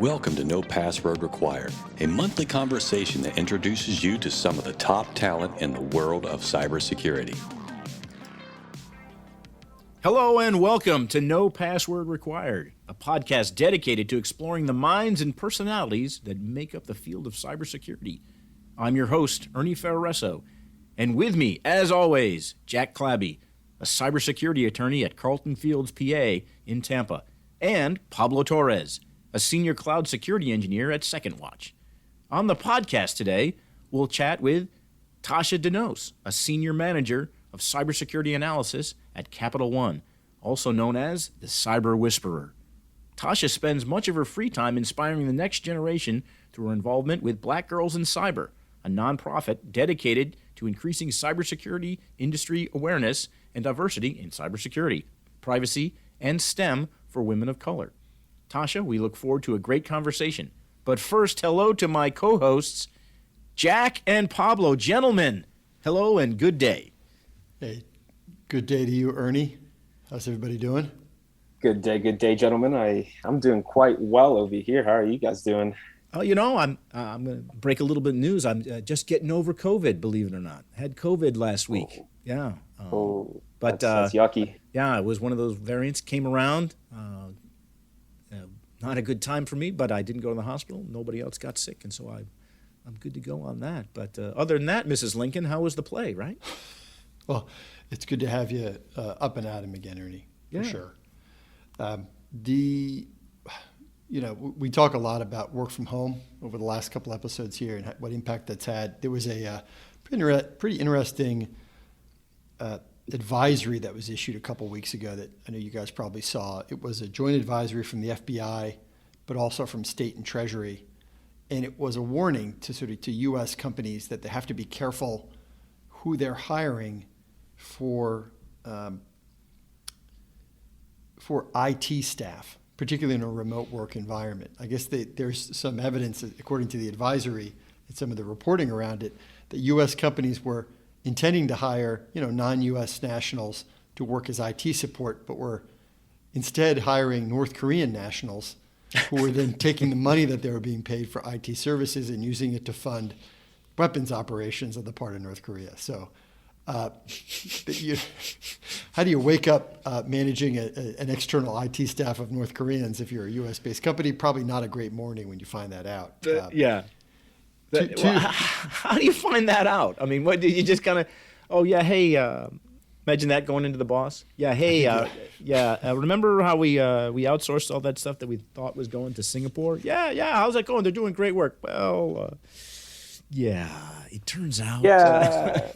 Welcome to No Password Required, a monthly conversation that introduces you to some of the top talent in the world of cybersecurity. Hello and welcome to No Password Required, a podcast dedicated to exploring the minds and personalities that make up the field of cybersecurity. I'm your host, Ernie Ferraresso, and with me, as always, Jack Clabby, a cybersecurity attorney at Carlton Fields, PA in Tampa, and Pablo Torres, a senior cloud security engineer at Second Watch. On the podcast today, we'll chat with Tashya Denose, a senior manager of cybersecurity analysis at Capital One, also known as the Cyber Whisperer. Tashya spends much of her free time inspiring the next generation through her involvement with Black Girls in Cyber, a nonprofit dedicated to increasing cybersecurity industry awareness and diversity in cybersecurity, privacy, and STEM for women of color. Tashya, we look forward to a great conversation. But first, hello to my co-hosts, Jack and Pablo. Gentlemen, hello and good day. Hey, good day to you, Ernie. How's everybody doing? Good day, gentlemen. I'm doing quite well over here. How are you guys doing? Oh, I'm going to break a little bit of news. I'm just getting over COVID, believe it or not. I had COVID last week. Oh. Yeah. But that's yucky. Yeah, it was one of those variants came around. Not a good time for me, but I didn't go to the hospital. Nobody else got sick, and so I'm good to go on that. But other than that, Mrs. Lincoln, how was the play, right? Well, it's good to have you up and at 'em again, Ernie, for sure. We talk a lot about work from home over the last couple episodes here and what impact that's had. There was a pretty interesting advisory that was issued a couple weeks ago that I know you guys probably saw. It was a joint advisory from the FBI, but also from State and Treasury. And it was a warning to U.S. companies that they have to be careful who they're hiring for IT staff, particularly in a remote work environment. I guess there's some evidence, according to the advisory and some of the reporting around it, that U.S. companies were intending to hire, non-U.S. nationals to work as IT support, but were instead hiring North Korean nationals who were then taking the money that they were being paid for IT services and using it to fund weapons operations on the part of North Korea. So how do you wake up managing an external IT staff of North Koreans if you're a U.S.-based company? Probably not a great morning when you find that out. How do you find that out? I mean, what do you just kind of, imagine that going into the boss. Remember how we outsourced all that stuff that we thought was going to Singapore? How's that going? They're doing great work. Well, it turns out.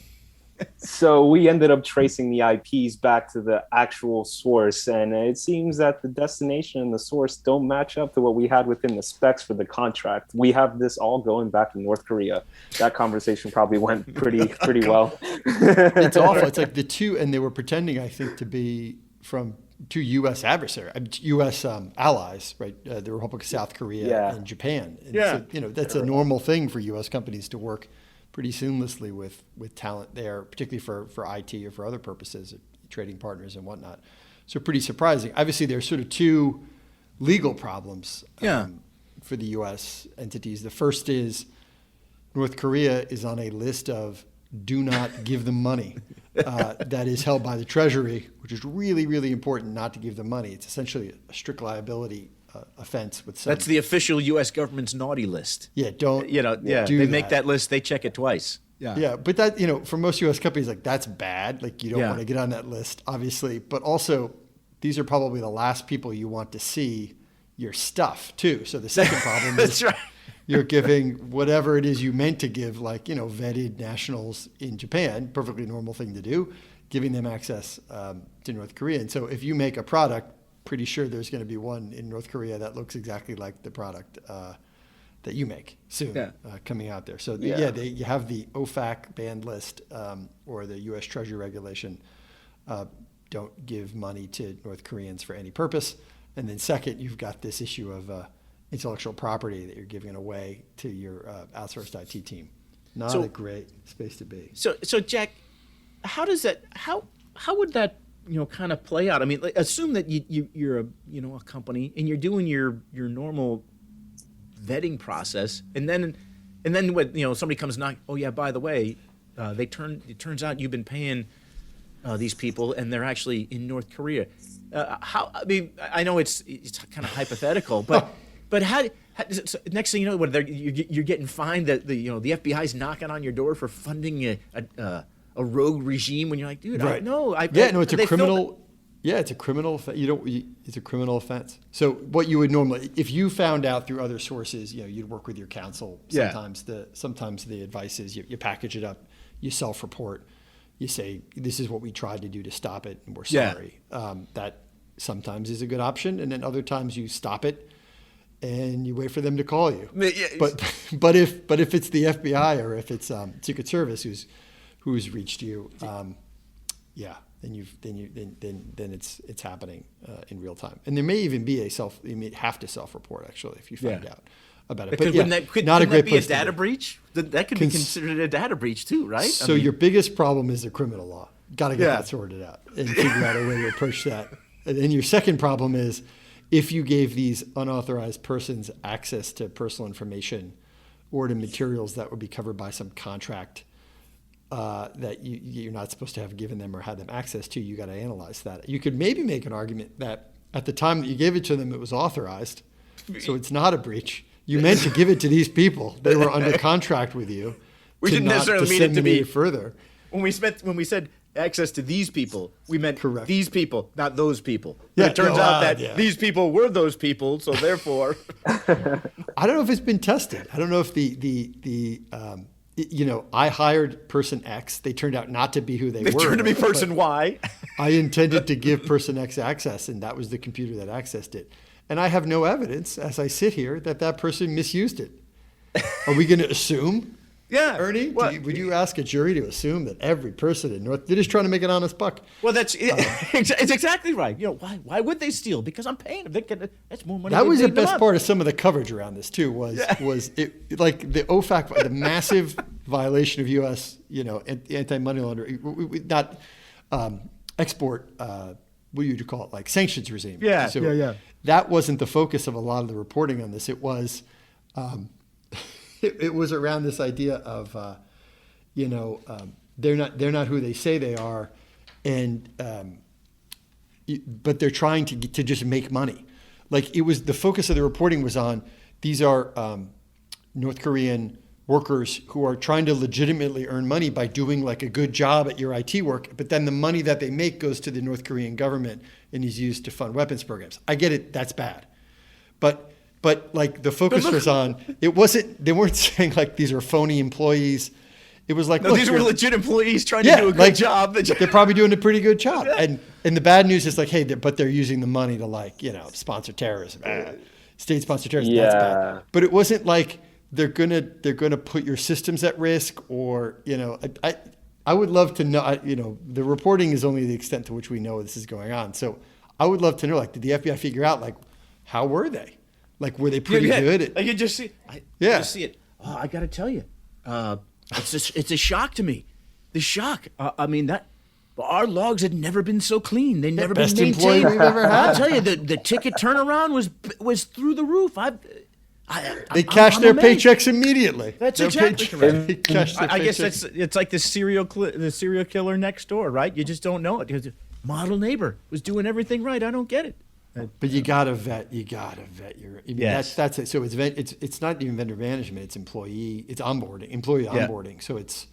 So we ended up tracing the IPs back to the actual source, and it seems that the destination and the source don't match up to what we had within the specs for the contract. We have this all going back to North Korea. That conversation probably went pretty well. It's awful. It's like the two, and they were pretending, I think, to be from two U.S. U.S. allies, right? The Republic of South Korea and Japan. And so, that's a normal thing for U.S. companies to work pretty seamlessly with talent there, particularly for IT or for other purposes, trading partners and whatnot. So pretty surprising. Obviously, there's sort of two legal problems for the U.S. entities. The first is North Korea is on a list of do not give them money that is held by the Treasury, which is really, really important not to give them money. It's essentially a strict liability offense with some. That's the official U.S. government's naughty list. Yeah, don't. They make that list. They check it twice. Yeah, but that for most U.S. companies, like that's bad. Like you don't want to get on that list, obviously. But also, these are probably the last people you want to see your stuff too. So the second problem is right. You're giving whatever it is you meant to give, like vetted nationals in Japan, perfectly normal thing to do, giving them access to North Korea. And so if you make a product, pretty sure there's going to be one in North Korea that looks exactly like the product that you make soon coming out there. So you have the OFAC banned list or the U.S. Treasury regulation. Don't give money to North Koreans for any purpose. And then second, you've got this issue of intellectual property that you're giving away to your outsourced IT team. Not a great space to be. So Jack, how would that kind of play out? I mean, assume that you're a company and you're doing your normal vetting process, and then when somebody comes knock, oh yeah, by the way, it turns out you've been paying these people, and they're actually in North Korea. I mean, I know it's kind of hypothetical, but how so next thing you know, you're getting fined. That the FBI's knocking on your door for funding a rogue regime when you're like, dude, right. It's a criminal. Yeah, it's a criminal. It's a criminal offense. So what you would normally, if you found out through other sources, you'd work with your counsel. Sometimes the advice is you package it up, you self-report, you say this is what we tried to do to stop it, and we're sorry. That sometimes is a good option, and then other times you stop it, and you wait for them to call you. But if it's the FBI or if it's Secret Service who's reached you, then it's happening in real time, and there may even be you may have to self-report actually if you find out about it. But not a great place. Be a data breach? That could be considered a data breach too, right? So your biggest problem is the criminal law. Got to get that sorted out and figure out a way to approach that. And then your second problem is if you gave these unauthorized persons access to personal information or to materials that would be covered by some contract that you're not supposed to have given them or had them access to, you got to analyze that. You could maybe make an argument that at the time that you gave it to them, it was authorized, so it's not a breach. You meant to give it to these people; they were under contract with you. We didn't necessarily mean it to be further. When we said access to these people, we meant these people, not those people. Yeah, it turns out that these people were those people, so therefore, I don't know if it's been tested. I don't know if I hired person X. They turned out not to be who they were. They turned to be person Y. I intended to give person X access, and that was the computer that accessed it. And I have no evidence, as I sit here, that person misused it. Are we going to assume? Yeah, Ernie, would you ask a jury to assume that every person in North, they're just trying to make an honest buck? Well, it's exactly right. Why would they steal? Because I'm paying them. That's more money. That was the best part of some of the coverage around this too. Was it like the OFAC, the massive violation of U.S. anti-money laundering, not export. What do you call it? Like sanctions regime. Yeah, so that wasn't the focus of a lot of the reporting on this. It was. It was around this idea of, they're not who they say they are, and but they're trying to just make money. Like it was the focus of the reporting was on these are North Korean workers who are trying to legitimately earn money by doing like a good job at your IT work, but then the money that they make goes to the North Korean government and is used to fund weapons programs. I get it, that's bad, but like the focus was on, they weren't saying like these are phony employees. It was like, these were legit employees trying to do a good job. They're probably doing a pretty good job. Yeah. And the bad news is like, hey, but they're using the money to sponsor terrorism, state-sponsored terrorism. Yeah. That's bad. But it wasn't like they're gonna put your systems at risk or I would love to know. The reporting is only the extent to which we know this is going on. So I would love to know, like, did the FBI figure out like how were they? Like, were they pretty good? I could just see. Just see it. Oh, I got to tell you, it's a shock to me. The shock. I mean that. Our logs had never been so clean. They never been maintained. Best employee we've ever had. I'll tell you, the ticket turnaround was through the roof. They cashed their paychecks immediately. That's exactly correct. I guess it's like the serial killer next door, right? You just don't know it because model neighbor was doing everything right. I don't get it. But you gotta vet your. That's it. So it's not even vendor management. It's employee onboarding. So it's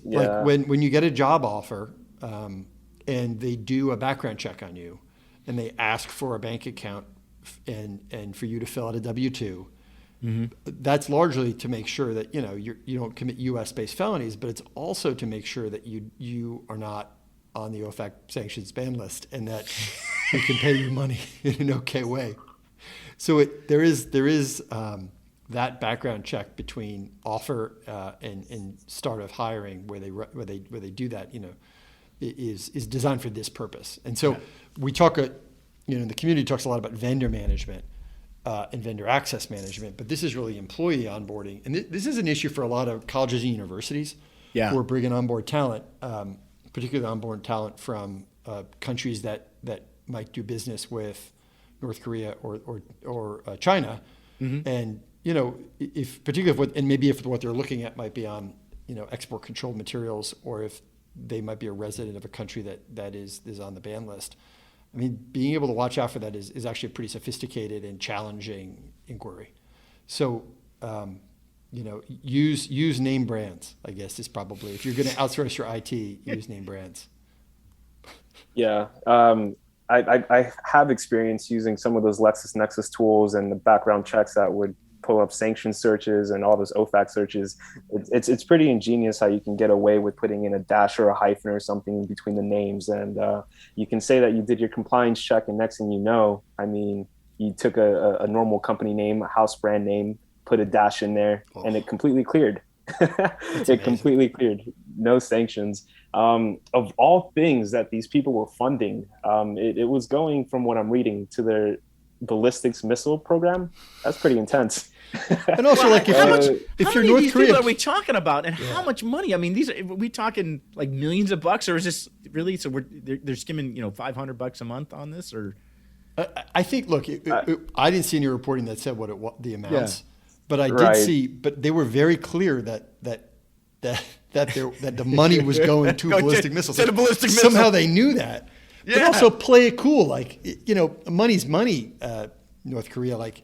like when you get a job offer, and they do a background check on you, and they ask for a bank account, and for you to fill out a W-2. Mm-hmm. That's largely to make sure that you don't commit U.S.-based felonies, but it's also to make sure that you are not on the OFAC sanctions ban list, and that we can pay you money in an okay way. So there is that background check between offer and start of hiring, where they do that, is designed for this purpose. And so we talk, the community talks a lot about vendor management and vendor access management, but this is really employee onboarding, and this is an issue for a lot of colleges and universities who are bringing on board talent. Particularly onboard talent from countries that might do business with North Korea or China, And, you know, if particularly if what, and maybe if what they're looking at might be on, you know, export controlled materials, or if they might be a resident of a country that is on the ban list. I mean, being able to watch out for that is actually a pretty sophisticated and challenging inquiry. So, you know, use name brands, I guess, is probably, if you're going to outsource your IT, use name brands. Yeah. I have experience using some of those LexisNexis tools and the background checks that would pull up sanction searches and all those OFAC searches. It's pretty ingenious how you can get away with putting in a dash or a hyphen or something between the names. And you can say that you did your compliance check, and next thing you know, I mean, you took a normal company name, a house brand name, put a dash in there, and it completely cleared. It completely cleared. No sanctions. Of all things that these people were funding, it was going, from what I'm reading, to their ballistics missile program. That's pretty intense. And also, like, if you're North Korea, are we talking about, and how much money? I mean, are we talking like millions of bucks, or is this really? So they're skimming, you know, $500 a month on this, or? I think. Look, I didn't see any reporting that said the amounts, but I did see. But they were very clear that the money was going to ballistic missiles. Somehow they knew that. Yeah. But also play it cool, like, you know, money's money. North Korea, like,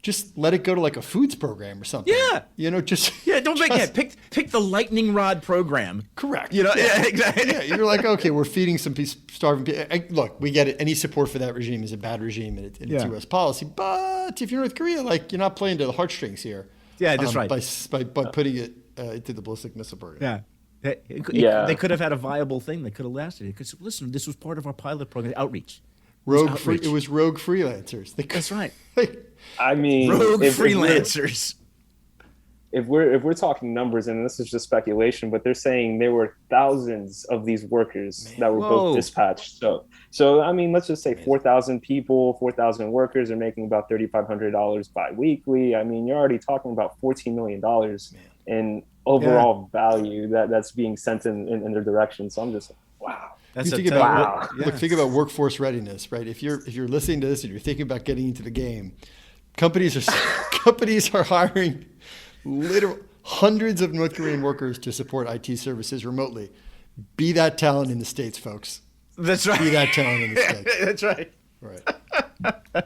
just let it go to like a foods program or something. Yeah, you know, pick the lightning rod program. Correct. You know, exactly. Yeah, you're like, okay, we're feeding some starving people. Look, we get it. Any support for that regime is a bad regime, and it's U.S. policy. But if you're North Korea, like, you're not playing to the heartstrings here. Yeah, that's right. By putting it into the ballistic missile program. Yeah. They could have had a viable thing that could have lasted. Because listen, this was part of our pilot program, outreach. It was rogue freelancers. That's right. I mean, rogue freelancers. If we're talking numbers, and this is just speculation, but they're saying there were thousands of these workers that were both dispatched. So I mean, let's just say 4,000 people, 4,000 workers are making about $3,500 bi-weekly. I mean, you're already talking about $14 million in overall value that's being sent in their direction. So I'm just like, wow. Think about workforce readiness, right? If you're listening to this and you're thinking about getting into the game, companies are hiring literal hundreds of North Korean workers to support IT services remotely. Be that talent in the States, folks. That's right. Be that talent in the States. That's right. Right.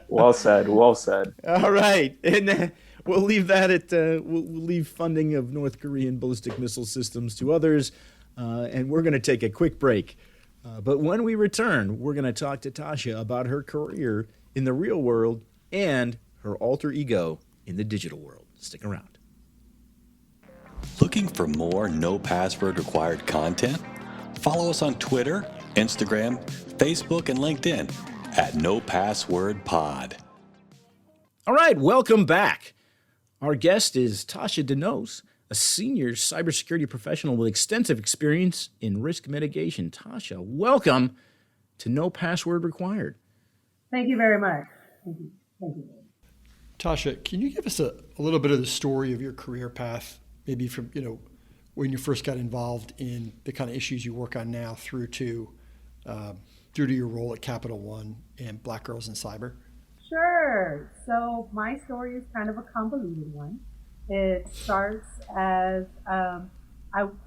Well said. Well said. All right, and we'll leave that at we'll leave funding of North Korean ballistic missile systems to others, and we're going to take a quick break. But when we return, we're going to talk to Tashya about her career in the real world and her alter ego in the digital world. Stick around. Looking for more no password required content? Follow us on Twitter, Instagram, Facebook, and LinkedIn at No Password Pod. All right, welcome back. Our guest is Tashya Denose, a senior cybersecurity professional with extensive experience in risk mitigation. Tashya, welcome to No Password Required. Thank you very much. Thank you. Tashya, can you give us a little bit of the story of your career path, maybe from, you know, when you first got involved in the kind of issues you work on now through to your role at Capital One and Black Girls in Cyber? Sure. So my story is kind of a convoluted one. It starts as I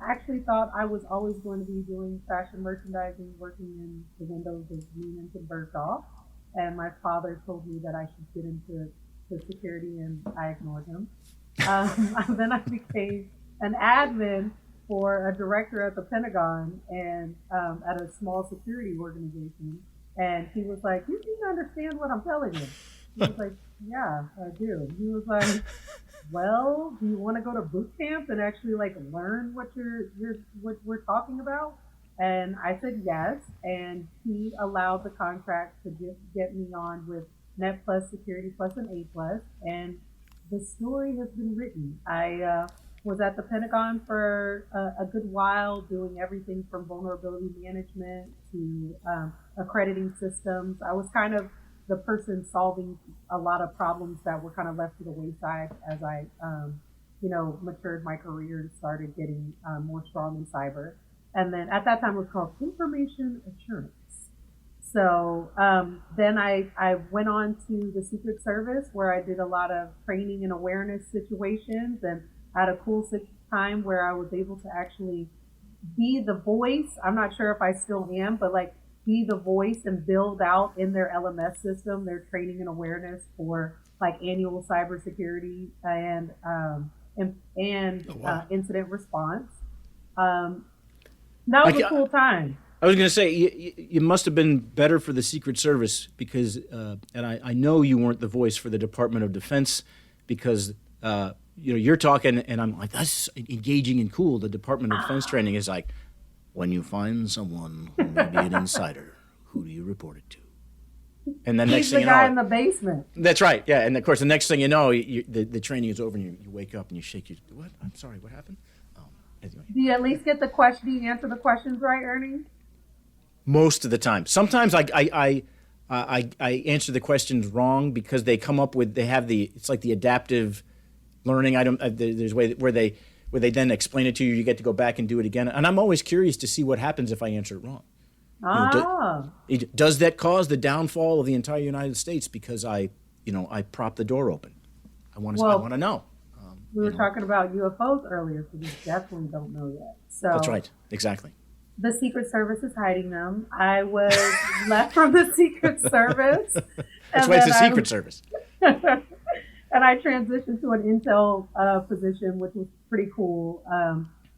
actually thought I was always going to be doing fashion merchandising, working in the windows of Neiman and Bergdorf. And my father told me that I should get into security, and I ignored him. Then I became an admin for a director at the Pentagon and at a small security organization. And he was like, "You need to understand what I'm telling you." He was like, "Yeah, I do." He was like, "Well, do you want to go to boot camp and actually like learn what what we're talking about?" And I said yes, and he allowed the contract to get me on with Net Plus Security Plus and A Plus, and the story has been written. I was at the Pentagon for a good while, doing everything from vulnerability management to accrediting systems. I was kind of the person solving a lot of problems that were kind of left to the wayside as I, matured my career and started getting more strong in cyber. And then at that time it was called information assurance. So then I went on to the Secret Service, where I did a lot of training and awareness situations, and had a cool time where I was able to actually be the voice. I'm not sure if I still am, but like be the voice and build out in their LMS system their training and awareness for like annual cybersecurity and incident response. That was a cool time. I was going to say, you must have been better for the Secret Service because, and I know you weren't the voice for the Department of Defense because, you're talking and I'm like, that's engaging and cool. The Department of Defense training is like, when you find someone who may be an insider, who do you report it to? And then next thing you know, the guy in the basement. That's right, yeah. And of course, the next thing you know, the training is over and you wake up and you shake your, what? I'm sorry, what happened? Anyway. Do you at least get the question? Do you answer the questions right, Ernie? Most of the time. Sometimes I answer the questions wrong because they come up with, it's like the adaptive learning. There's a way where they then explain it to you. You get to go back and do it again. And I'm always curious to see what happens if I answer it wrong. Does that cause the downfall of the entire United States because I prop the door open? I want to know. We were talking about UFOs earlier, so we definitely don't know yet. So that's right, exactly. The Secret Service is hiding them. I was left from the Secret Service. That's why it's a Secret Service. And I transitioned to an intel position, which was pretty cool.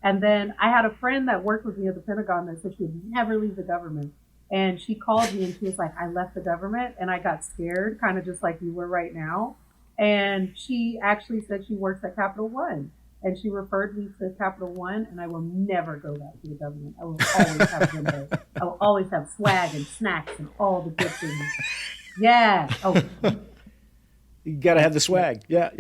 And then I had a friend that worked with me at the Pentagon that said she would never leave the government. And she called me and she was like, I left the government, and I got scared, kind of just like you were right now. And she actually said she works at Capital One. And she referred me to Capital One, and I will never go back to the government. I will always have them there. I will always have swag and snacks and all the good things. Yeah. Oh. You got to have the swag. Yeah.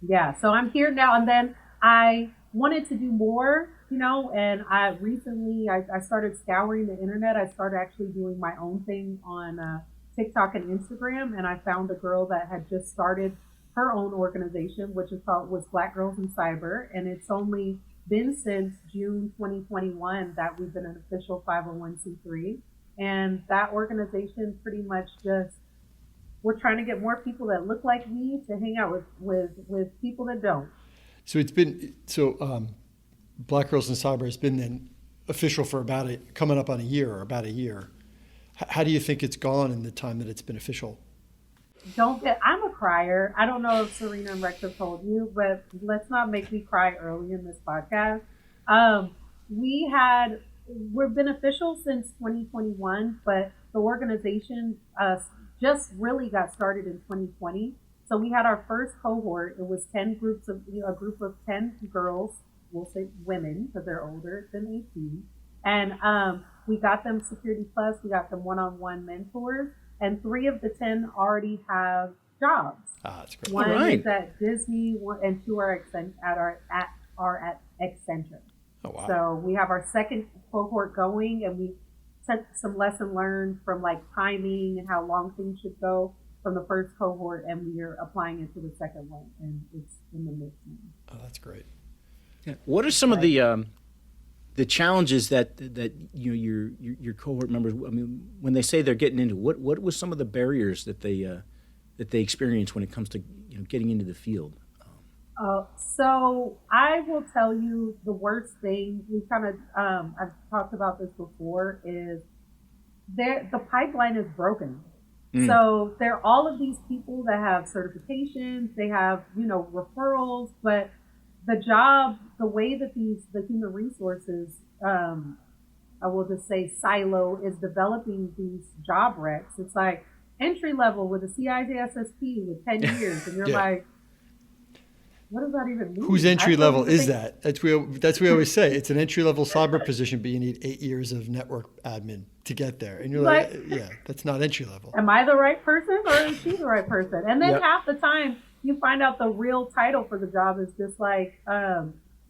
Yeah. So I'm here now. And then I wanted to do more, and I recently, I started scouring the internet. I started actually doing my own thing on TikTok and Instagram. And I found a girl that had just started her own organization, which was Black Girls in Cyber. And it's only been since June 2021 that we've been an official 501c3. And that organization pretty much we're trying to get more people that look like me to hang out with people that don't. So Black Girls in Cyber has been then official for coming up on about a year. How do you think it's gone in the time that it's been official? I'm a crier. I don't know if Serena and Rex have told you, but let's not make me cry early in this podcast. We're been official since 2021, but the organization just really got started in 2020. So we had our first cohort. It was a group of 10 girls, we'll say women because they're older than 18. And we got them Security Plus, we got them one-on-one mentors, and 3 of the 10 already have jobs. That's great. One is at Disney, and 2 are at Accenture. Oh, wow. So we have our second cohort going, and we sent some lesson learned from like timing and how long things should go from the first cohort, and we are applying it to the second one, and it's in the mix now. Oh, that's great. Yeah. What are some of the challenges that your cohort members? I mean, when they say they're getting into, what was some of the barriers that they experience when it comes to getting into the field? So I will tell you the worst thing. We kind of I've talked about this before. Is the pipeline is broken. So there are all of these people that have certifications, they have referrals, but the way that the human resources, I will just say silo, is developing these job recs. It's like entry level with a CISSP with 10 years, and you're like, what does that even mean? Whose entry level is that? That's what we always say. It's an entry level cyber position, but you need 8 years of network admin to get there. And you're like, yeah, that's not entry level. Am I the right person, or is she the right person? And then half the time you find out the real title for the job is just like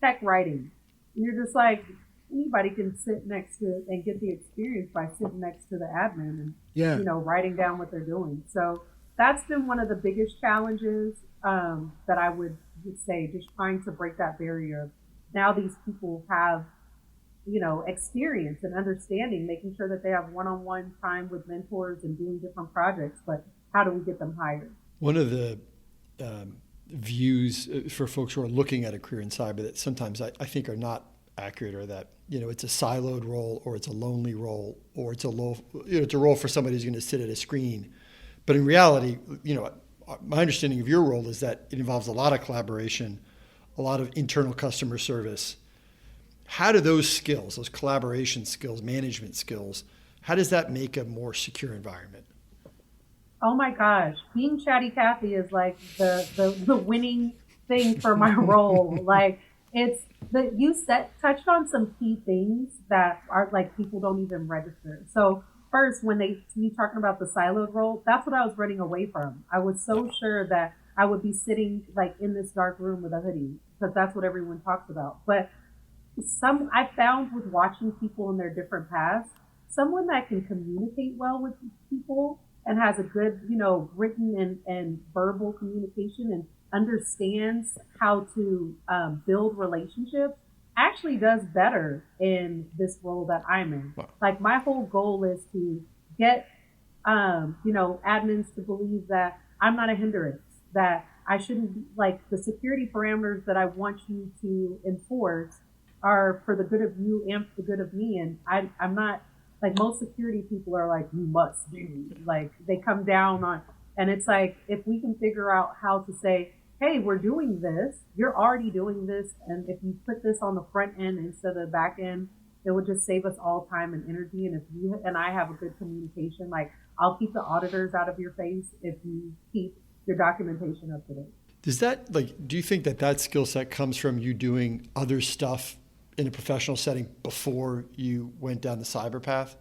tech writing. And you're just like, anybody can sit next to and get the experience by sitting next to the admin and writing down what they're doing. So that's been one of the biggest challenges that I would say, just trying to break that barrier. Now these people have experience and understanding, making sure that they have one-on-one time with mentors and doing different projects, but how do we get them hired? One of the views for folks who are looking at a career in cyber that sometimes I think are not accurate, or that it's a siloed role, or it's a lonely role, or it's it's a role for somebody who's going to sit at a screen. But in reality, my understanding of your role is that it involves a lot of collaboration, a lot of internal customer service. How do those skills, those collaboration skills, management skills, how does that make a more secure environment? Oh my gosh, being Chatty Cathy is like the winning thing for my role. Like, it's you touched on some key things that are like people don't even register. So first, when you talking about the siloed role, that's what I was running away from. I was so sure that I would be sitting like in this dark room with a hoodie, because that's what everyone talks about. But I found with watching people in their different paths, someone that can communicate well with people and has a good, written and verbal communication and understands how to build relationships actually does better in this role that I'm in. Wow. Like, my whole goal is to get, admins to believe that I'm not a hindrance, that I shouldn't be, like, the security parameters that I want you to enforce are for the good of you and for the good of me. And I'm not, like, most security people are like, you must do, like, they come down on, and it's like, if we can figure out how to say, hey, we're doing this, you're already doing this, and if you put this on the front end instead of the back end, it would just save us all time and energy. And if you and I have a good communication, like, I'll keep the auditors out of your face if you keep your documentation up to date. Does that, do you think that skill set comes from you doing other stuff in a professional setting before you went down the cyber path?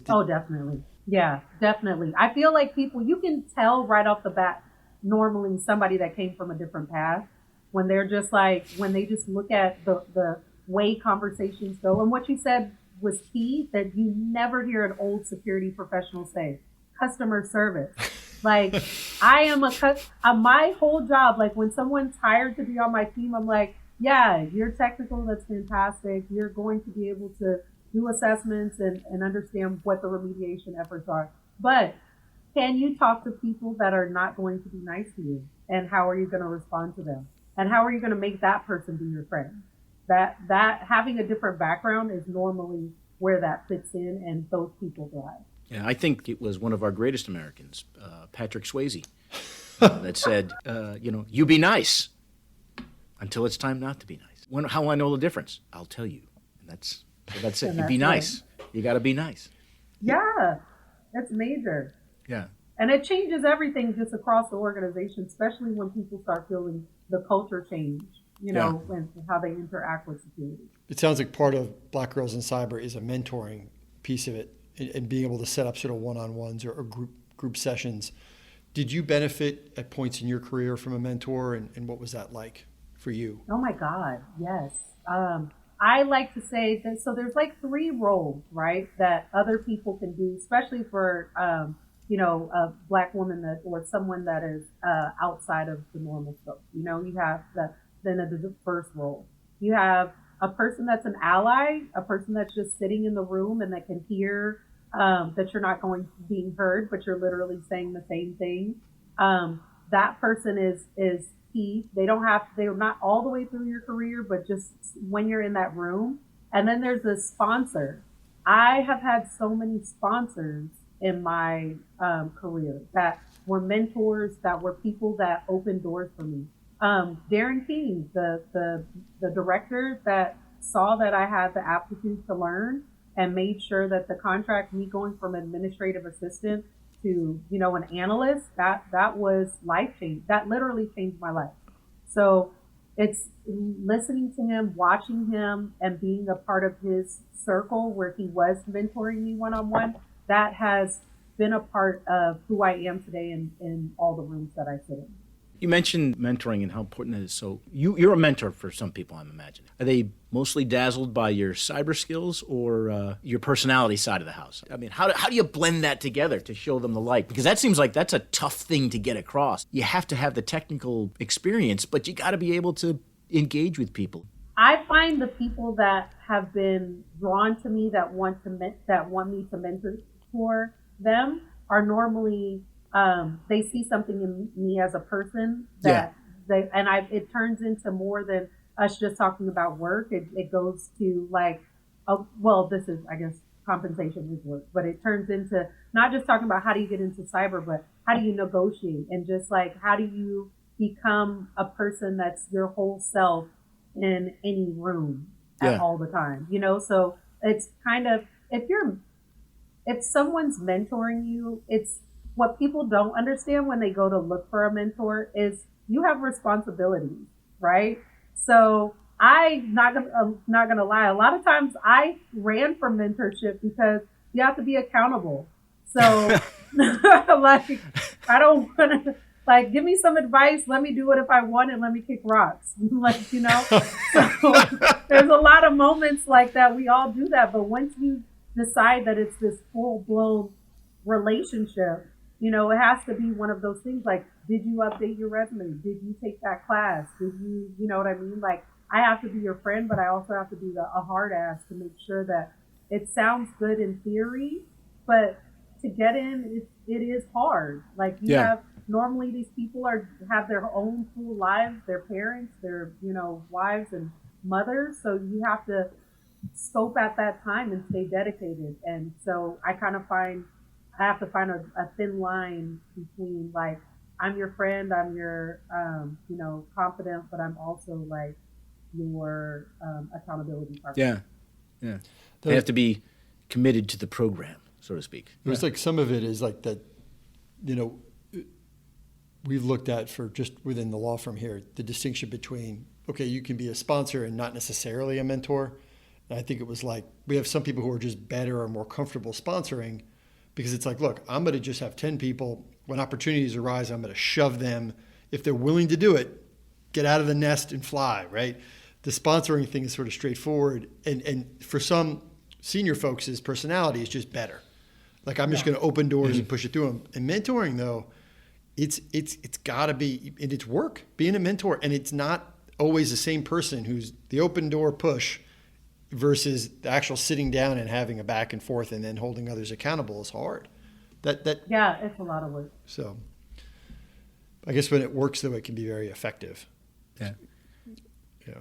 Oh, definitely. Yeah, definitely. I feel like you can tell right off the bat, normally somebody that came from a different path, when they're just when they just look at the way conversations go. And what you said was key, that you never hear an old security professional say, customer service. Like, I am my whole job, like, when someone's hired to be on my team, I'm like, yeah, you're technical, that's fantastic. You're going to be able to do assessments and understand what the remediation efforts are. But can you talk to people that are not going to be nice to you? And how are you going to respond to them? And how are you going to make that person be your friend? That having a different background is normally where that fits in, and those people thrive. Yeah, I think it was one of our greatest Americans, Patrick Swayze, that said, you be nice until it's time not to be nice. How I know the difference? I'll tell you. And that's it. You be nice. Right. You got to be nice. Yeah, that's major. Yeah. And it changes everything just across the organization, especially when people start feeling the culture change, and how they interact with security. It sounds like part of Black Girls in Cyber is a mentoring piece of it, and being able to set up sort of one-on-ones or group sessions. Did you benefit at points in your career from a mentor, and what was that like for you? Oh my God, yes. I like to say that, so there's like 3 roles, right, that other people can do, especially for, a Black woman or someone that is outside of the normal scope. You have the first role. You have a person that's an ally, a person that's just sitting in the room and that can hear that you're not being heard, but you're literally saying the same thing. That person is key. They're not all the way through your career, but just when you're in that room. And then there's a sponsor. I have had so many sponsors in my career that were mentors, that were people that opened doors for me. Darren King, the director that saw that I had the aptitude to learn and made sure that the contract, me going from administrative assistant to, an analyst, that was life-changing. That literally changed my life. So it's listening to him, watching him, and being a part of his circle where he was mentoring me one-on-one. That has been a part of who I am today in all the rooms that I sit in. You mentioned mentoring and how important that is. So you're a mentor for some people, I'm imagining. Are they mostly dazzled by your cyber skills or your personality side of the house? I mean, how do you blend that together to show them the light? Because that seems like that's a tough thing to get across. You have to have the technical experience, but you got to be able to engage with people. I find the people that have been drawn to me that want me to mentor them are normally they see something in me as a person that it turns into more than us just talking about work. It goes to like, oh, well, this is, I guess, compensation is work, but it turns into not just talking about how do you get into cyber, but how do you negotiate, and just like how do you become a person that's your whole self in any room at all the time, So it's kind of, if someone's mentoring you, it's what people don't understand when they go to look for a mentor is you have responsibilities, right? So I'm not gonna lie. A lot of times I ran from mentorship because you have to be accountable. So like, I don't want to, like, give me some advice. Let me do it if I want, and let me kick rocks. Like, So there's a lot of moments like that. We all do that. But once you decide that it's this full blown relationship, it has to be one of those things like, did you update your resume? Did you take that class? Did you, you know what I mean? Like, I have to be your friend, but I also have to be a hard ass to make sure that it sounds good in theory, but to get in, it is hard. Like, you have, normally these people have their own full lives, their parents, their, wives and mothers. So you have to scope at that time and stay dedicated. And so I have to find a thin line between, like, I'm your friend, I'm your, confidant, but I'm also like your accountability partner. Yeah. They have to be committed to the program, so to speak. It was like, some of it is like that, we've looked at, for just within the law firm here, the distinction between, okay, you can be a sponsor and not necessarily a mentor. And I think it was like, we have some people who are just better or more comfortable sponsoring, because it's like, look, I'm going to just have 10 people. When opportunities arise, I'm going to shove them. If they're willing to do it, get out of the nest and fly, right? The sponsoring thing is sort of straightforward. And for some senior folks, his personality is just better. Like, I'm just going to open doors and push it through them. And mentoring, though, it's got to be, and it's work being a mentor. And it's not always the same person who's the open door push versus the actual sitting down and having a back and forth and then holding others accountable is hard. Yeah, it's a lot of work. So I guess when it works, though, it can be very effective. Yeah. Yeah.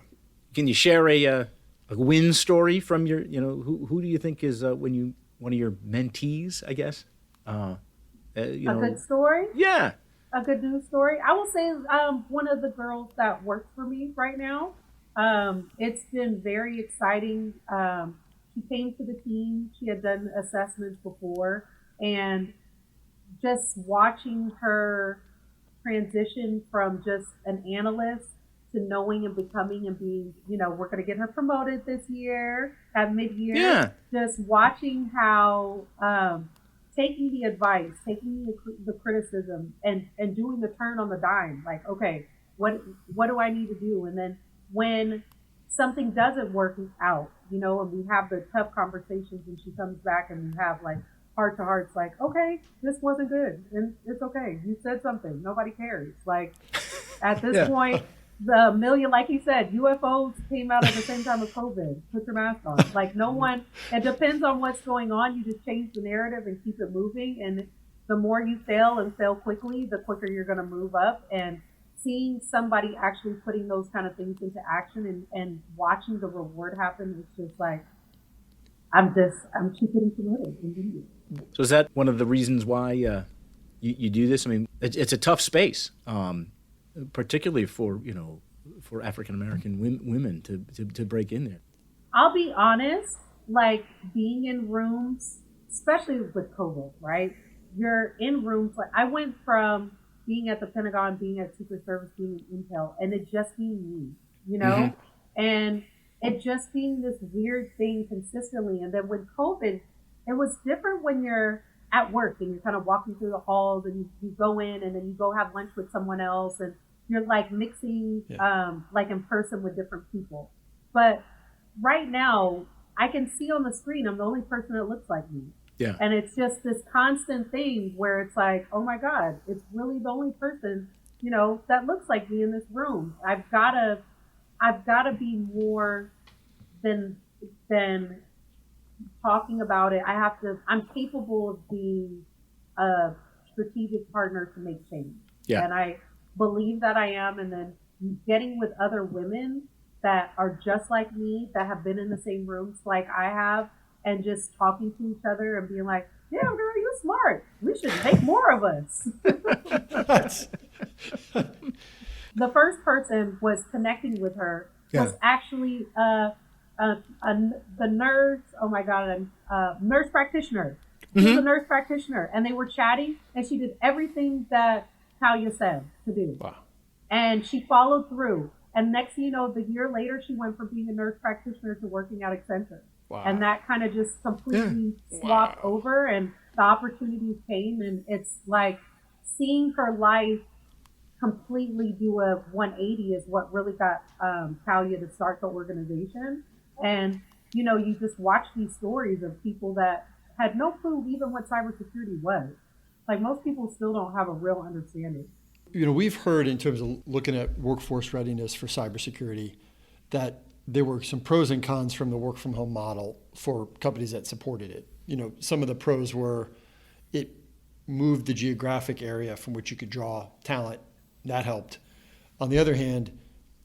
Can you share a win story from your, who do you think is one of your mentees, I guess? A good story? Yeah. A good news story. I will say one of the girls that works for me right now, it's been very exciting. She came to the team. She had done assessments before, and just watching her transition from just an analyst to knowing and becoming and being, we're going to get her promoted this year at mid-year. Yeah. Just watching how taking the advice, taking the criticism, and doing the turn on the dime. Like, okay, what do I need to do? And then when something doesn't work out, and we have the tough conversations, and she comes back and we have like heart to hearts, like, okay, this wasn't good, and it's okay. You said something. Nobody cares. Like, at this point, the million, like he said, UFOs came out at the same time as COVID. Put your mask on. Like, no one, it depends on what's going on. You just change the narrative and keep it moving. And the more you fail and fail quickly, the quicker you're going to move up. And seeing somebody actually putting those kind of things into action and watching the reward happen, it's just like, I'm keep getting promoted. Indeed. So is that one of the reasons why you do this? I mean, it's a tough space, particularly for African American women to break in there. I'll be honest, like, being in rooms, especially with COVID, right? You're in rooms, like, I went from being at the Pentagon, being at Secret Service, being in Intel, and it just being me, and it just being this weird thing consistently. And then with COVID, it was different when you're at work and you're kind of walking through the halls and you go in and then you go have lunch with someone else and you're like mixing like in person with different people. But right now, I can see on the screen, I'm the only person that looks like me. Yeah. And it's just this constant thing where it's like, oh my God, it's really the only person, that looks like me in this room. I've got to I've got to be more than talking about it. I'm capable of being a strategic partner to make change. Yeah. And I believe that I am. And then getting with other women that are just like me, that have been in the same rooms like I have, and just talking to each other and being like, yeah, girl, you're smart. We should make more of us. The first person was connecting with her was actually the nurse. Oh my God, nurse practitioner. She was a nurse practitioner, and they were chatting, and she did everything that Tashya said to do. Wow. And she followed through. And next thing you know, the year later, she went from being a nurse practitioner to working at Accenture. Wow. And that kind of just completely swapped over, and the opportunities came. And it's like seeing her life completely do a 180 is what really got Tashya to start the organization. And, you know, you just watch these stories of people that had no clue even what cybersecurity was. Like, most people still don't have a real understanding. You know, we've heard in terms of looking at workforce readiness for cybersecurity that there were some pros and cons from the work from home model for companies that supported it. You know, some of the pros were it moved the geographic area from which you could draw talent. That helped. On the other hand,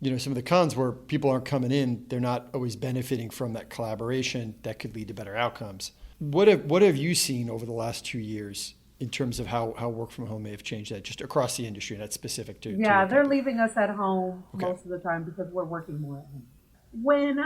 you know, some of the cons were people aren't coming in. They're not always benefiting from that collaboration that could lead to better outcomes. What have you seen over the last 2 years in terms of how work from home may have changed that just across the industry, not specific to they're leaving us at home most of the time because we're working more at home. When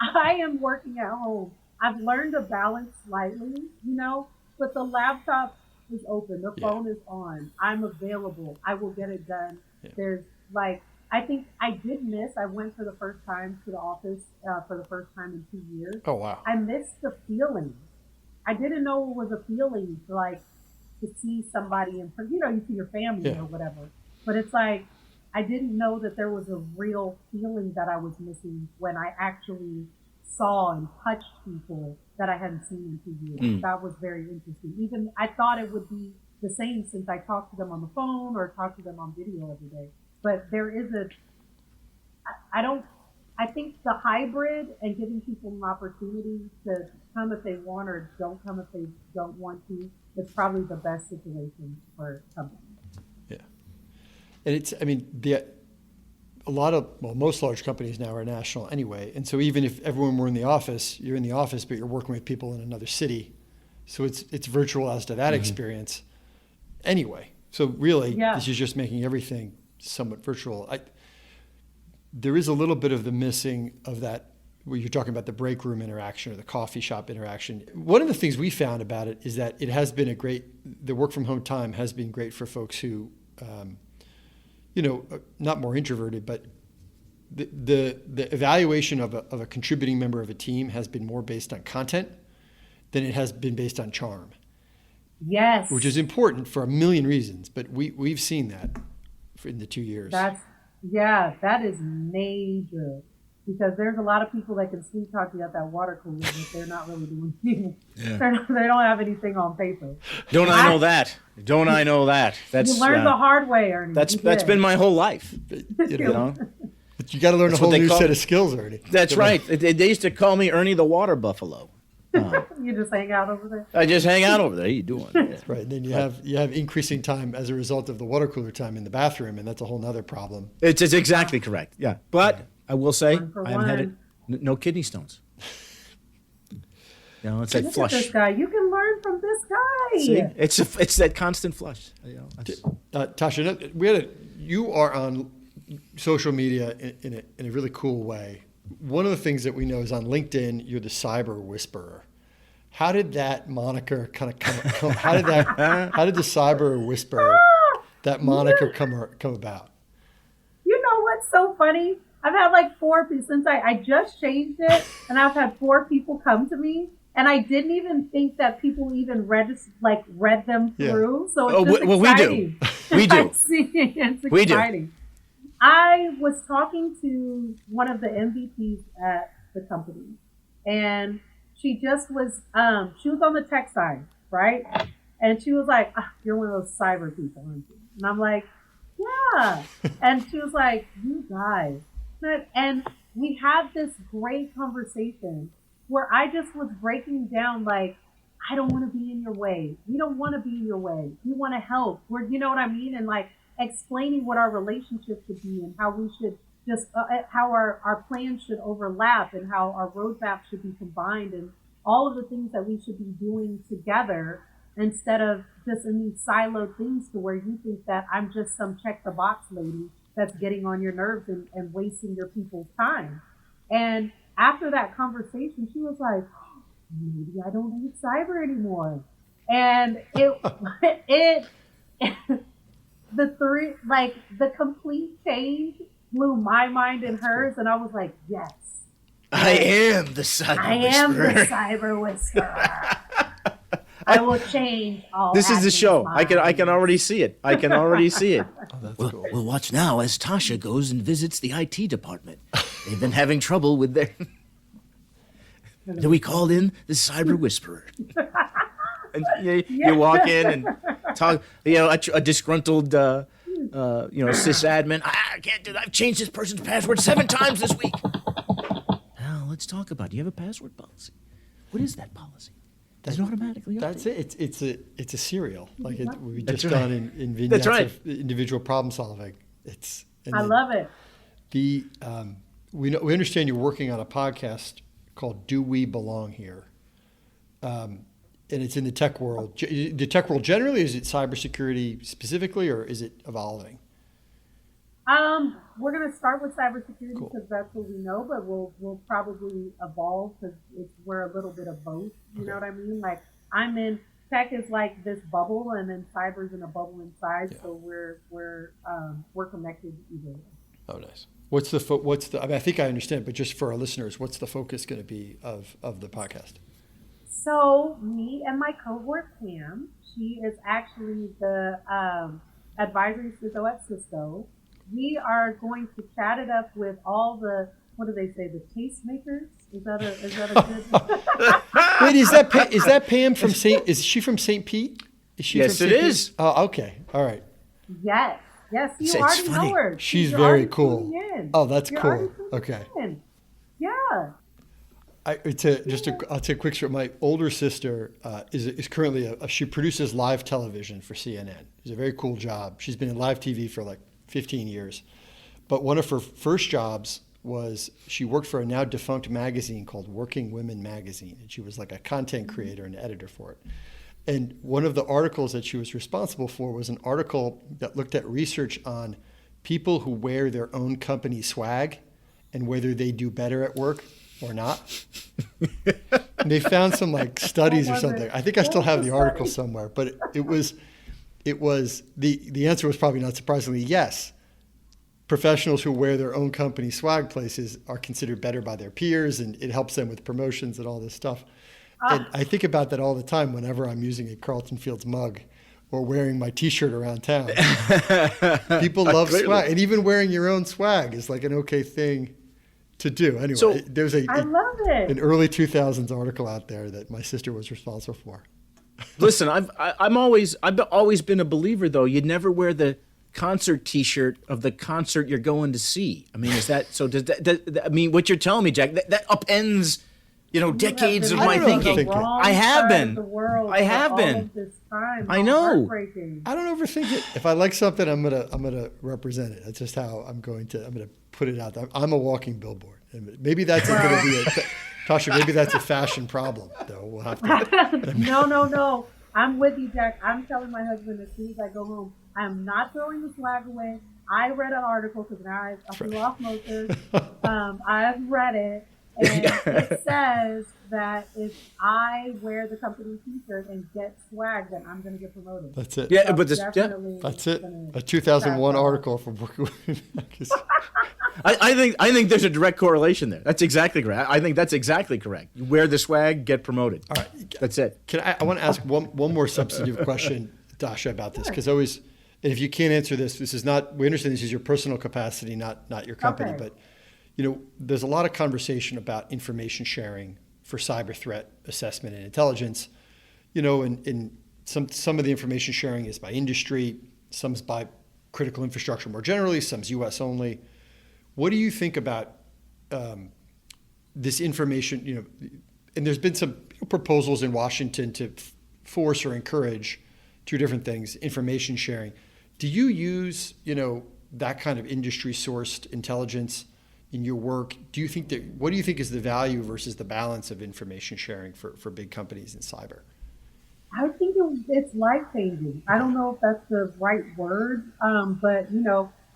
I am working at home, I've learned to balance slightly, you know, but the laptop is open, the phone is on, I'm available, I will get it done. There's like, I think I did miss, I went for the first time to the office for the first time in 2 years. Oh, wow. I missed the feeling. I didn't know it was a feeling to see somebody in person, you know, you see your family or whatever. But it's like, I didn't know that there was a real feeling that I was missing when I actually saw and touched people that I hadn't seen in 2 years. That was very interesting. Even I thought it would be the same since I talked to them on the phone or talked to them on video every day. But there is I think the hybrid and giving people an opportunity to come if they want or don't come if they don't want to is probably the best situation for companies. Yeah. And most large companies now are national anyway. And so even if everyone were in the office, you're in the office, but you're working with people in another city. So it's virtual as to that experience anyway. So really, this is just making everything somewhat virtual. There is a little bit of the missing of that, where you're talking about the break room interaction or the coffee shop interaction. One of the things we found about it is that it has been the work from home time has been great for folks who, not more introverted, but the evaluation of a contributing member of a team has been more based on content than it has been based on charm. Yes. Which is important for a million reasons, but we've seen that in the 2 years. That is major. Because there's a lot of people that can sweet talk you at that water cooler, but they're not really doing anything. Yeah. They don't have anything on paper. Don't I know that? Don't I know that? You learned the hard way, Ernie. That's been my whole life. You know? But you got to learn a whole new set of skills, Ernie. That's right. They used to call me Ernie the Water Buffalo. You just hang out over there? I just hang out over there. How you doing? Yeah. That's right. And then you have increasing time as a result of the water cooler time in the bathroom, and that's a whole nother problem. It's exactly correct. Yeah. But I will say, I haven't had no kidney stones. You know, it's like flush. Look at this guy. You can learn from this guy. See, it's that constant flush. You know, Tashya, you are on social media in a really cool way. One of the things that we know is on LinkedIn, you're the cyber whisperer. How did that moniker kind of come? How did the cyber whisperer, that moniker come about? You know what's so funny? I've had like 4 people since I just changed it, and I've had 4 people come to me, and I didn't even think that people even read them through. So it's just exciting. We do. It's exciting. I was talking to one of the MVPs at the company, and she just was, she was on the tech side, right? And she was like, you're one of those cyber people, aren't you? And I'm like, yeah. And she was like, you guys. And we had this great conversation where I just was breaking down like, I don't want to be in your way. We don't want to be in your way. We want to help. You know what I mean? And like explaining what our relationship should be and how we should just, how our plans should overlap and how our roadmap should be combined and all of the things that we should be doing together instead of just in these siloed things to where you think that I'm just some check the box lady that's getting on your nerves and wasting your people's time. And after that conversation, she was like, maybe I don't need cyber anymore. And the complete change blew my mind and hers. And I was like, yes. I am the cyber I am the cyber whisperer. I will change all. This is the show. I can already see it. I can already see it. Oh, that's Well, cool. we'll watch now as Tashya goes and visits the IT department. They've been having trouble with their. So we called in the cyber whisperer. And you walk in and talk. A disgruntled, sysadmin. I can't do that. I've changed this person's password 7 times this week. Now let's talk about. Do you have a password policy? What is that policy? Does it automatically update? That's it. It's a serial. Like we've That's just right. done in vignettes That's right. of individual problem solving. I love it. We understand you're working on a podcast called "Do We Belong Here," and it's in the tech world. The tech world generally, is it cybersecurity specifically, or is it evolving? We're going to start with cybersecurity Cool. because that's what we know, but we'll probably evolve because we're a little bit of both. You know what I mean? Like tech is like this bubble, and then cyber's in a bubble inside. Yeah. So we're connected either way. Oh, nice. I mean, I think I understand, but just for our listeners, what's the focus going to be of the podcast? So me and my cohort Pam, she is actually the advisory CISO at Cisco. We are going to chat it up with all the, what do they say, the tastemakers? Is that a good? Wait, is that Pam from St. Is she from St. Pete? Is she Yes, from it St. Pete? is. Oh, okay, all right. Yes, you It's already funny. know her. She's You're very already cool. tuning in. Oh, that's You're cool. already tuning Okay. in. Yeah. I'll take a quick story. My older sister is currently she produces live television for CNN. It's a very cool job. She's been in live TV for like 15 years. But one of her first jobs was she worked for a now defunct magazine called Working Women Magazine. And she was like a content creator and editor for it. And one of the articles that she was responsible for was an article that looked at research on people who wear their own company swag and whether they do better at work or not. And they found some like studies or something. I think I still have the article somewhere, but it was the answer was probably not surprisingly yes. Professionals who wear their own company swag places are considered better by their peers, and it helps them with promotions and all this stuff. And I think about that all the time whenever I'm using a Carlton Fields mug or wearing my T-shirt around town. People love swag, and even wearing your own swag is like an okay thing to do. Anyway, So, there's I love it. an early 2000s article out there that my sister was responsible for. Listen, I've always been a believer though. You'd never wear the concert T-shirt of the concert you're going to see. I mean, is that so? Does that I mean, what you're telling me, Jack? That upends, decades of my thinking. I have been. I have been. I know. I don't overthink it. If I like something, I'm gonna represent it. That's just how I'm gonna put it out there. I'm a walking billboard. And maybe that's going to be Tasha. Maybe that's a fashion problem, though. We'll have to. No. I'm with you, Jack. I'm telling my husband as soon as I go home, I'm not throwing the swag away. I read an article because now I flew off motors. I've read it, and it says that if I wear the company T-shirt and get swag, then I'm going to get promoted. That's it. Yeah, So but that's it. A 2001 article from Working Women Magazine. I think there's a direct correlation there. That's exactly correct. I think that's exactly correct. You wear the swag, get promoted. All right, that's it. I want to ask one more substantive question, Tashya, about this, because always, and if you can't answer this is not. We understand this is your personal capacity, not your company, Okay. but there's a lot of conversation about information sharing for cyber threat assessment and intelligence. And some of the information sharing is by industry, some's by critical infrastructure more generally, some's U.S. only. What do you think about this information? And there's been some proposals in Washington to force or encourage two different things: information sharing. Do you use that kind of industry sourced intelligence in your work? What do you think is the value versus the balance of information sharing for big companies in cyber? I think it's life-changing. I don't know if that's the right word, but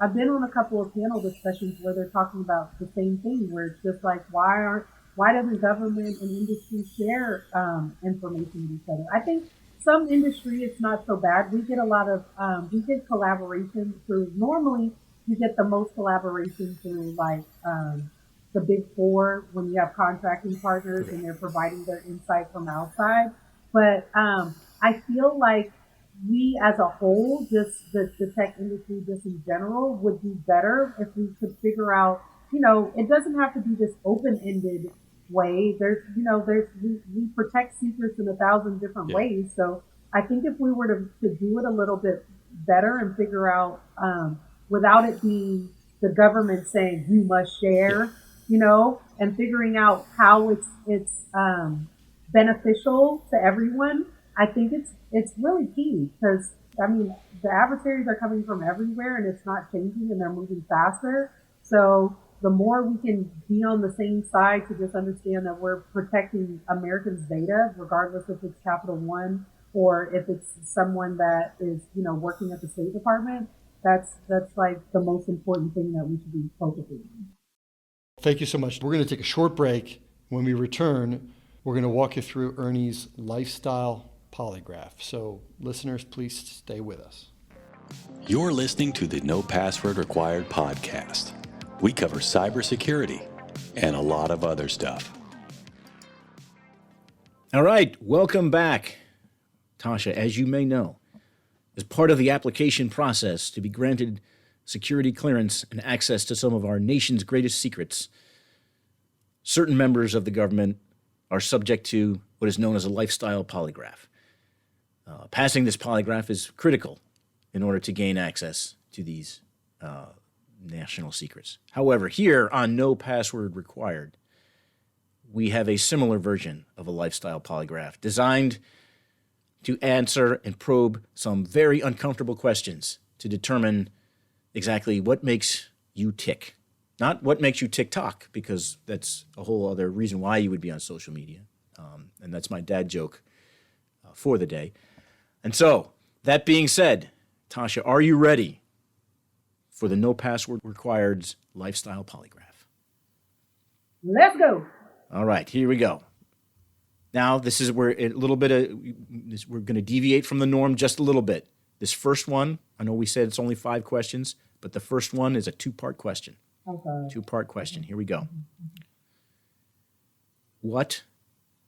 I've been on a couple of panel discussions where they're talking about the same thing, where it's just like, why doesn't government and industry share information with each other? I think some industry, it's not so bad. We get a lot of collaboration through. Normally, you get the most collaboration through the big four when you have contracting partners and they're providing their insight from outside. But I feel like we as a whole, just the tech industry just in general, would do better if we could figure out, it doesn't have to be this open-ended way. We protect secrets in 1,000 different ways. So I think if we were to do it a little bit better and figure out, without it being the government saying you must share, and figuring out how it's beneficial to everyone, I think it's really key, because the adversaries are coming from everywhere and it's not changing and they're moving faster. So the more we can be on the same side to just understand that we're protecting Americans' data, regardless if it's Capital One or if it's someone that is, working at the State Department, that's like the most important thing that we should be focusing on. Thank you so much. We're going to take a short break. When we return, we're going to walk you through Ernie's lifestyle polygraph. So listeners, please stay with us. You're listening to the No Password Required podcast. We cover cybersecurity and a lot of other stuff. All right, welcome back. Tasha, as you may know, as part of the application process to be granted security clearance and access to some of our nation's greatest secrets, certain members of the government are subject to what is known as a lifestyle polygraph. Passing this polygraph is critical in order to gain access to these national secrets. However, here on No Password Required, we have a similar version of a lifestyle polygraph designed to answer and probe some very uncomfortable questions to determine exactly what makes you tick. Not what makes you TikTok, because that's a whole other reason why you would be on social media. And that's my dad joke for the day. And so, that being said, Tasha, are you ready for the No Password Required's lifestyle polygraph? Let's go. All right, here we go. Now, this is where we're going to deviate from the norm just a little bit. This first one, I know we said it's only 5 questions, but the first one is a 2-part question. Okay. 2-part question. Here we go. What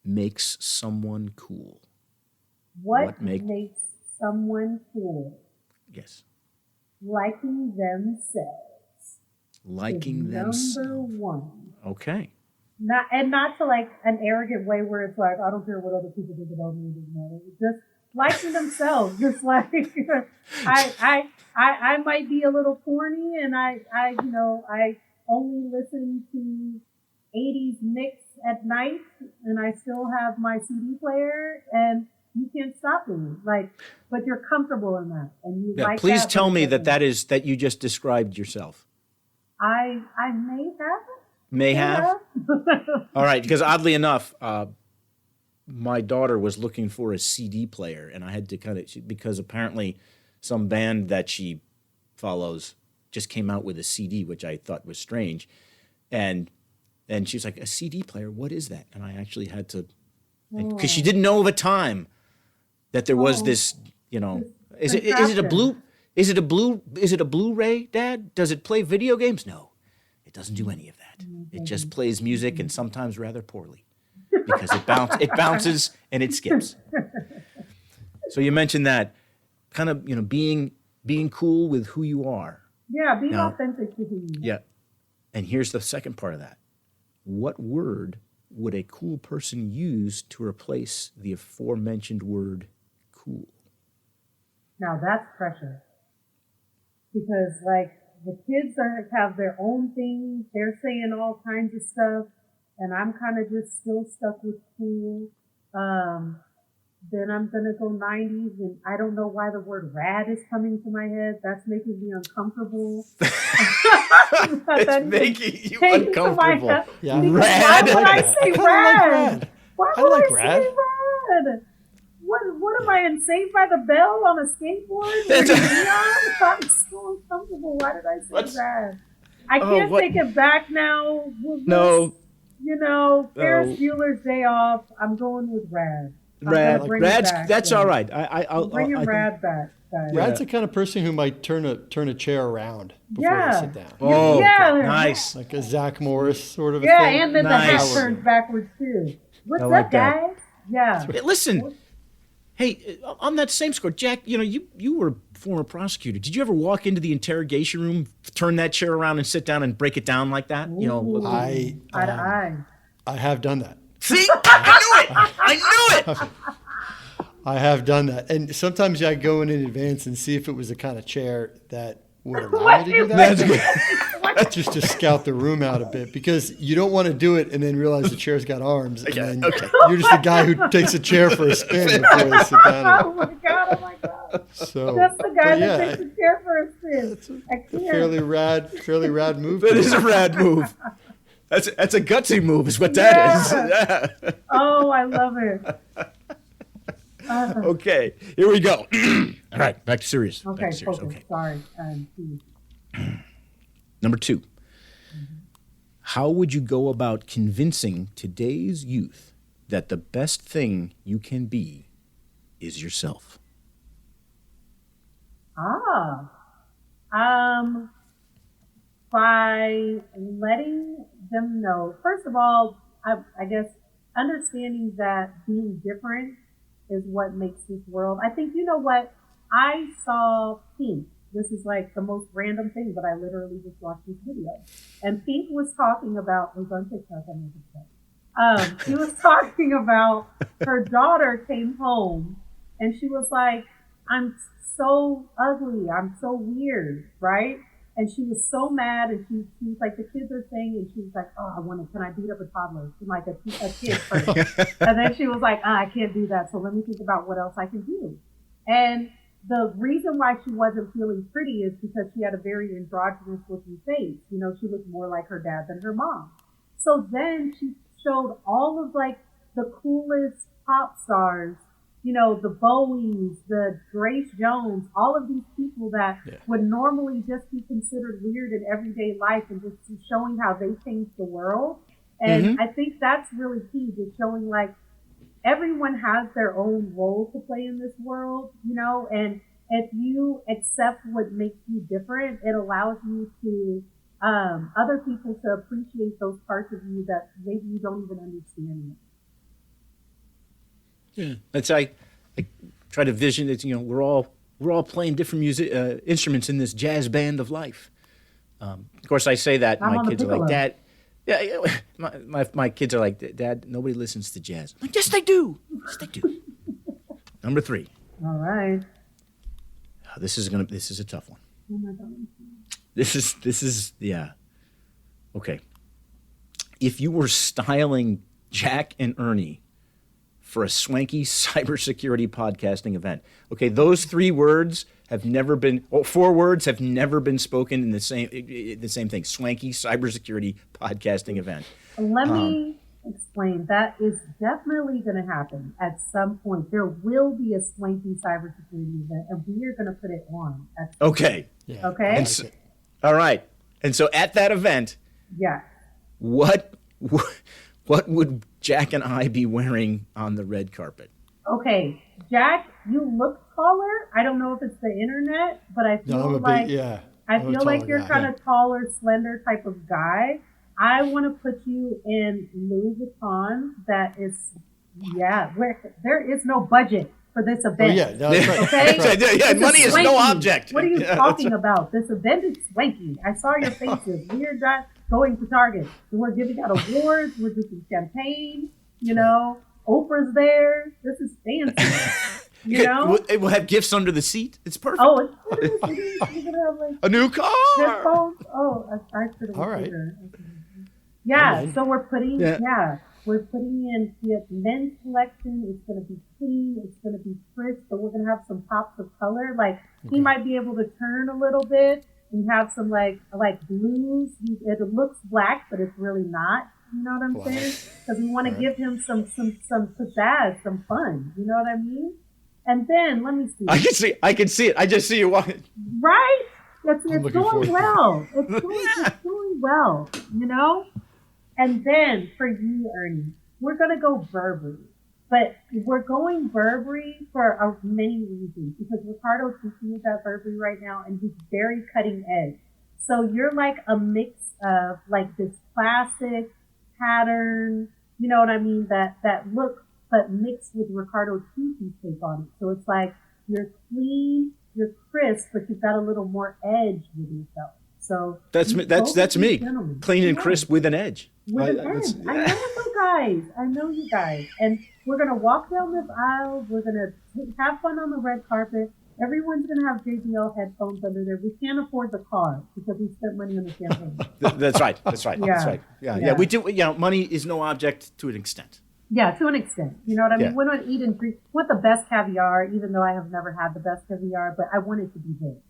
makes someone cool? What makes someone cool? Yes. Liking themselves. Liking themselves. Number one. Okay. Not to like an arrogant way where it's like, I don't care what other people think about me. Just liking themselves. Just like I might be a little corny, and I only listen to 80s mix at night, and I still have my CD player, and you can't stop me. But you're comfortable in that, and you like. Please tell me that you just described yourself. I may have. May have? All right, because oddly enough, my daughter was looking for a CD player, and I had to because apparently some band that she follows just came out with a CD, which I thought was strange. And she was like, a CD player, what is that? And I actually had to, because she didn't know of a time that there was this, is it a Blu-ray, Dad? Does it play video games? No, it doesn't do any of that. It just plays music, and sometimes rather poorly, because it bounces and it skips. So you mentioned that kind of, being cool with who you are. Yeah, being authentic to who you are. Yeah. And here's the second part of that. What word would a cool person use to replace the aforementioned word cool? Now that's pressure. Because the kids have their own things. They're saying all kinds of stuff, and I'm kind of just still stuck with cool. Then I'm gonna go 90s, and I don't know why the word "rad" is coming to my head. That's making me uncomfortable. It's making you uncomfortable. Yeah, rad. Why would I say rad? Why I would like I rad. say rad? What am I in Saved by the Bell on a skateboard? That's I'm so uncomfortable. Why did I say rad? I can't take it back now. No. Ferris Bueller's Day Off. I'm going with rad. Rad's that's all right. I'll bring rad back. Guys. Rad's the kind of person who might turn a chair around before they sit down. Oh, yeah, nice. Like a Zach Morris sort of a yeah, thing. and then the hat turns backwards too. What's up, guys? Yeah. Hey, listen, hey, on that same score, Jack, you were a former prosecutor. Did you ever walk into the interrogation room, turn that chair around and sit down and break it down like that? Eye to eye. I have done that. See? I knew it! I have done that. And sometimes I go in advance and see if it was the kind of chair that would allow me to do that. Just to scout the room out a bit, because you don't want to do it and then realize the chair's got arms. And then you're just the guy who takes a chair for a spin before they sit down. Oh my God. So, that's the guy that takes a chair for a spin. It's a fairly rad move. That is a rad move. That's a gutsy move is what that is. Yeah. Oh, I love it. Okay, here we go. All right, back to serious. Okay, focus. Okay. Sorry. Number 2. Mm-hmm. How would you go about convincing today's youth that the best thing you can be is yourself? By letting them know, first of all, I guess understanding that being different is what makes this world. I think, you know what? I saw Pink. This is like the most random thing, but I literally just watched this video. And Pink was talking about, it was on TikTok, I know this. She was talking about her daughter came home and she was like, I'm so ugly. I'm so weird, right? And she was so mad, and she was like, the kids are saying, and she was like, oh, can I beat up a toddler? Like a kid first. And then she was like, I can't do that. So let me think about what else I can do. And the reason why she wasn't feeling pretty is because she had a very androgynous looking face. She looked more like her dad than her mom. So then she showed all of like the coolest pop stars, the Bowies, the Grace Jones, all of these people that would normally just be considered weird in everyday life, and just showing how they changed the world. And I think that's really key, just showing like everyone has their own role to play in this world, and if you accept what makes you different, it allows you to other people to appreciate those parts of you that maybe you don't even understand yet. Yeah, that's I try to vision it. We're all playing different instruments in this jazz band of life. Of course, I say that my kids are like, Dad. Yeah, my kids are like, Dad. Nobody listens to jazz. I'm like, yes, they do. Yes, they do. Number 3. All right. This is a tough one. Oh my God. This is okay. If you were styling Jack and Ernie for a swanky cybersecurity podcasting event. Okay, those 3 words have never been, 4 words have never been spoken in the same thing. Swanky cybersecurity podcasting event. Let me explain. That is definitely going to happen at some point. There will be a swanky cybersecurity event, and we are going to put it on. Okay. Yeah. Okay. And so, all right. And so at that event, what would Jack and I be wearing on the red carpet? Okay, Jack, you look taller. I don't know if it's the internet, but I feel like you're kind of taller, slender type of guy. I want to put you in Louis Vuitton. That is, where there is no budget for this event. Oh, yeah, that's right. Okay? Yeah, money is no object. What are you talking about? This event is swanky. I saw your faces. We're not going to Target. We're giving out awards. We're drinking champagne. Oprah's there. This is fancy. We'll have gifts under the seat. It's perfect. Oh, it's going to have A new car. Headphones. Oh, I should have. All right. Yeah. So we're putting. Yeah. We're putting in the men's collection. It's going to be clean. It's going to be crisp, but we're going to have some pops of color. Like he might be able to turn a little bit and have some like blues. It looks black, but it's really not. You know what I'm saying? Because we want to give him some pizzazz, some fun. You know what I mean? And then let me see. I can see it. I just see you walking. Right? It's going well. It's going well. You know. And then for you, Ernie, we're going to go Burberry. But we're going Burberry for many reasons. Because Ricardo's teaching us at Burberry right now, and he's very cutting edge. So you're like a mix of like this classic pattern, you know what I mean, that look, but mixed with Ricardo's two-piece take on it. So it's like you're clean, you're crisp, but you've got a little more edge with yourself. So that's me. Clean and crisp with an edge. With an edge. I know you guys. And we're going to walk down this aisle. We're going to have fun on the red carpet. Everyone's going to have JBL headphones under there. We can't afford the car because we spent money on the champagne. That's right. Yeah. We do. Money is no object to an extent. Yeah, to an extent. You know what I mean? We don't eat and drink. We want the best caviar, even though I have never had the best caviar, but I want it to be good.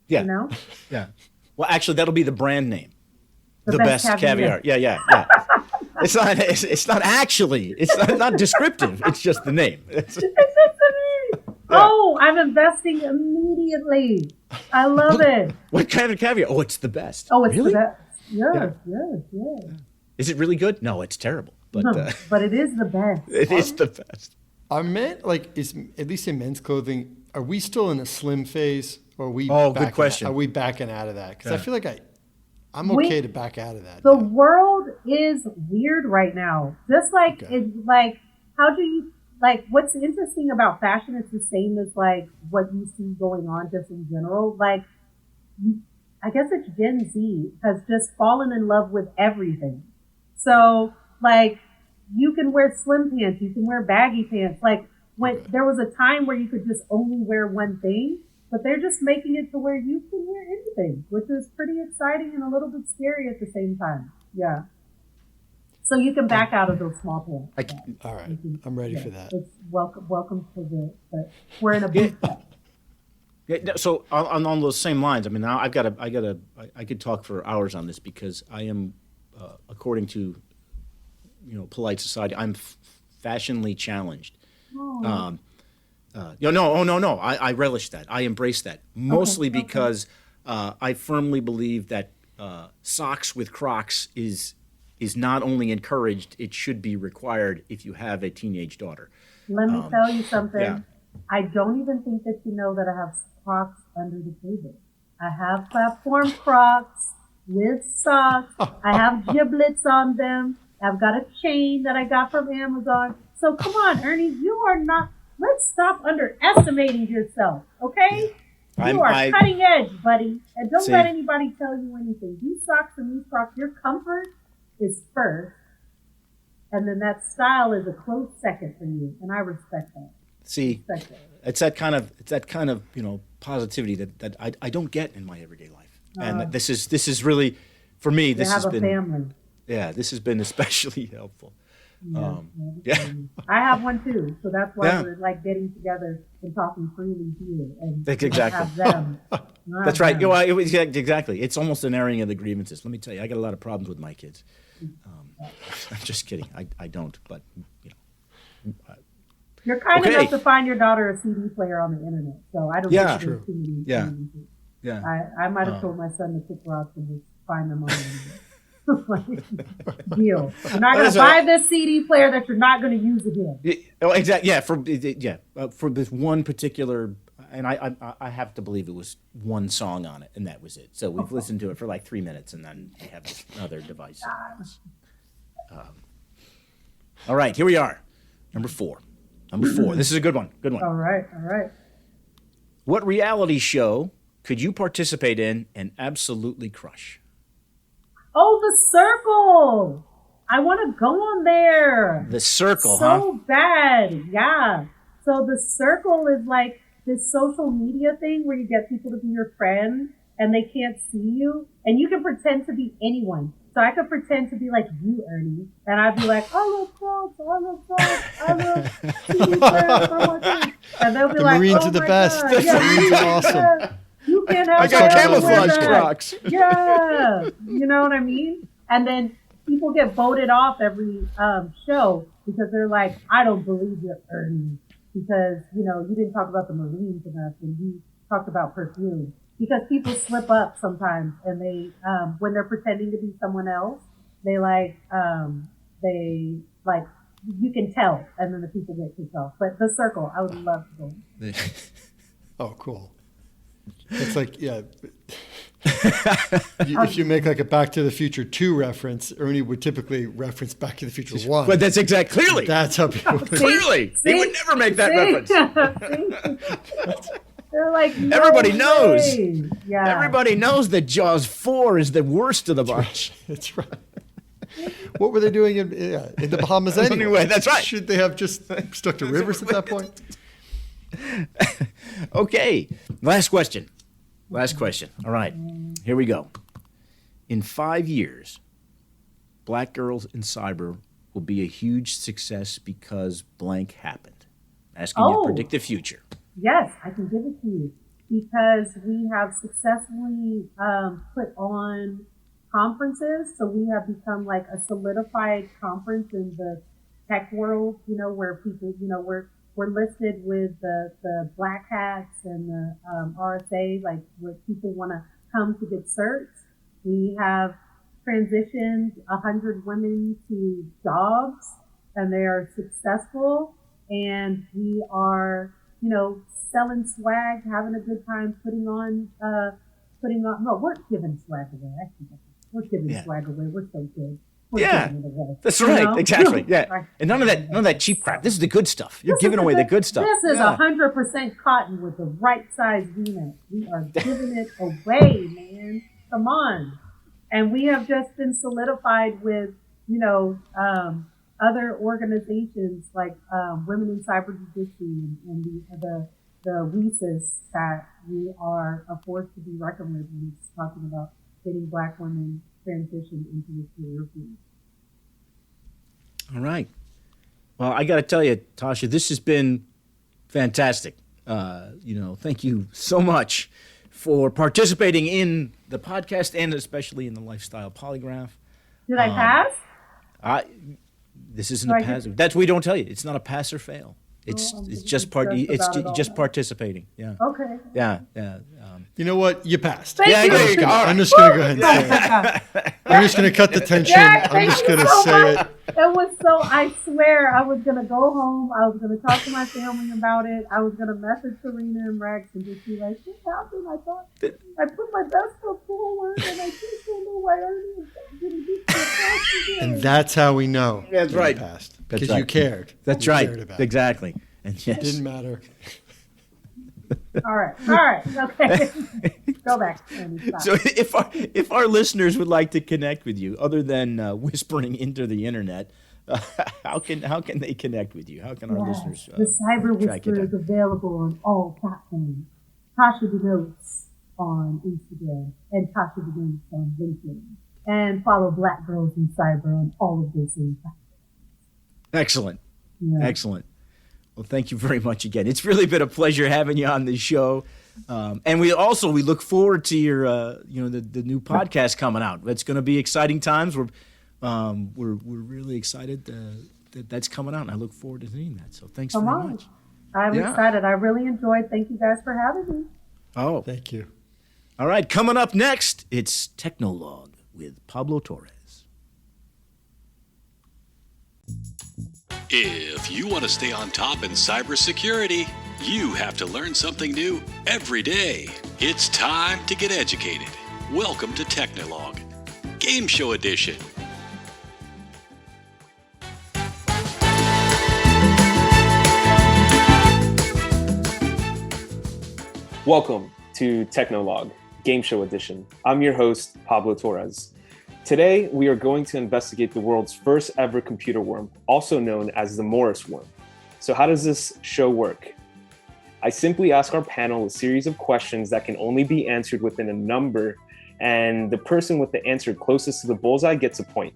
Yeah. You know? Yeah. Well, actually, that'll be the brand name. The best caviar. Yeah. It's not actually. It's not descriptive. It's just the name. It's just the name. Yeah. Oh, I'm investing immediately. I love it. What kind of caviar? Oh, it's the best. Oh, it's really? The best. Yes. Is it really good? No, it's terrible. But but it is the best. It is the best. Are men, is at least in men's clothing, are we still in a slim phase? Or are we good question. Are we backing out of that? Because I feel like I'm okay to back out of that. The world is weird right now. Just like it's like, how do you like? What's interesting about fashion is the same as like what you see going on just in general. Like, I guess it's Gen Z has just fallen in love with everything. So like, you can wear slim pants, you can wear baggy pants. Like when there was a time where you could just only wear one thing. But they're just making it to where you can wear anything, which is pretty exciting and a little bit scary at the same time. Yeah. So you can back out of those small pants. All right. I'm ready for that. It's welcome to we're in a boot cut. Yeah, so on those same lines, I mean, now I could talk for hours on this because I am, according to, polite society, I'm fashionly challenged. Oh. No. I relish that. I embrace that. Mostly because I firmly believe that socks with Crocs is not only encouraged, it should be required if you have a teenage daughter. Let me tell you something. Yeah. I don't even think that you know that I have Crocs under the table. I have platform Crocs with socks. I have giblets on them. I've got a chain that I got from Amazon. So come on, Ernie, you are not... Let's stop underestimating yourself, okay? You are cutting edge, buddy. And don't let anybody tell you anything. These socks and these Crocs, your comfort is first. And then that style is a close second for you. And I respect that. It's that kind of positivity that I don't get in my everyday life. And this is really, for me, this has been... family. Yeah, this has been especially helpful. I have one too, so that's why we're like getting together and talking freely here. And exactly. Have them. That's right. Exactly. It's almost an airing of the grievances. Let me tell you, I got a lot of problems with my kids. I'm just kidding. I don't, but you're kind enough to find your daughter a CD player on the internet, so I don't. Yeah, true. I might have told my son to pick rocks and just find them on the internet. Deal. You're not going to buy this CD player that you're not going to use again. Exactly. Yeah. For this one particular, and I have to believe it was one song on it, and that was it. So we've listened to it for like 3 minutes, and then we have this other device. All right, here we are. Number four. This is a good one. All right. What reality show could you participate in and absolutely crush? Oh, The Circle. I want to go on there. The Circle, so bad. Yeah. So The Circle is like this social media thing where you get people to be your friend and they can't see you, and you can pretend to be anyone. So I could pretend to be like you, Ernie, and I'd be like, I love frogs, I love frogs, I love TV crabs, I want this. And they'll be The like, Marines oh are the my best. God. The Marines are awesome. Yeah. You can't have I got that over camouflage there. Crocs. Yeah. You know what I mean? And then people get voted off every show because they're like, I don't believe you're Ernie because, you know, you didn't talk about the Marines enough and you talked about perfume. Because people slip up sometimes and they, when they're pretending to be someone else, they you can tell, and then the people get kicked off. But the circle, I would love to go. Oh, cool. It's like, yeah. If you make like a Back to the Future 2 reference, Ernie would typically reference Back to the Future 1. But that's exactly clearly. That's how people would. Clearly. He would never make that reference. They're like, no Everybody way. knows. Yeah. Everybody knows that Jaws 4 is the worst of the bunch. That's right. What were they doing in the Bahamas anyway? That's right. Should they have just stuck to rivers at that point? Okay. Last question. All right. Here we go. In 5 years, Black Girls in Cyber will be a huge success because blank happened. Asking you to predict the future. Yes, I can give it to you because we have successfully put on conferences. So we have become like a solidified conference in the tech world, you know, where people, you know, we're listed with the Black Hats and the RSA, like where people want to come to get certs. We have transitioned 100 women to jobs and they are successful, and we are, you know, selling swag, having a good time, no, we're giving swag away. We're giving swag away. We're so good. We're giving it away. That's right. You know? Exactly. Yeah. And none of that cheap crap. This is the good stuff. You're giving away the good stuff. This is 100% cotton with the right size V-neck. We are giving it away, man. Come on. And we have just been solidified with, you know, other organizations like Women in Cyber Jiu-Jitsu and the WESIS, that we are a force to be reckoned with when it's talking about getting Black women transitioned into the career field. All right. Well, I got to tell you, Tasha, this has been fantastic. You know, thank you so much for participating in the podcast and especially in the Lifestyle Polygraph. Did I pass? This isn't a pass. That's we don't tell you. It's not a pass or fail. It's just participating. Yeah. Okay. Yeah. You know what? You passed. Thank you. There you go. I'm just going to go ahead and say it. I'm just going to cut the tension. Jack, I'm just thank going you to so say much. it. It was so, I swear, I was going to go home. I was going to talk to my family about it. I was going to message Serena and Rex and just be like, what happened? I thought I put my best foot forward and I just don't know why Ernie didn't get to the again. And that's how we know. That's right. You passed. That's Because right. you cared. That's You right. cared about it. Exactly. And yes. It didn't matter. All right. Okay. Go back. Ernie, stop. So if our listeners would like to connect with you, other than whispering into the internet, how can they connect with you? How can our listeners the Cyber track you Whisperer is down? available on all platforms. Tashya Denose on Instagram and Tashya Denose on LinkedIn. And follow Black Girls in Cyber on all of those same platforms. Excellent. Yeah. Excellent. Well, thank you very much again. It's really been a pleasure having you on the show. And we look forward to your, the new podcast coming out. It's going to be exciting times. We're really excited that that's coming out, and I look forward to seeing that. So thanks very much. I'm excited. I really enjoyed. Thank you guys for having me. Oh, Thank you. all right. Coming up next, it's Technologue with Pablo Torres. If you want to stay on top in cybersecurity, you have to learn something new every day. It's time to get educated. Welcome to Technologue, Game Show Edition. Welcome to Technologue, Game Show Edition. I'm your host, Pablo Torres. Today, we are going to investigate the world's first ever computer worm, also known as the Morris worm. So how does this show work? I simply ask our panel a series of questions that can only be answered within a number, and the person with the answer closest to the bullseye gets a point.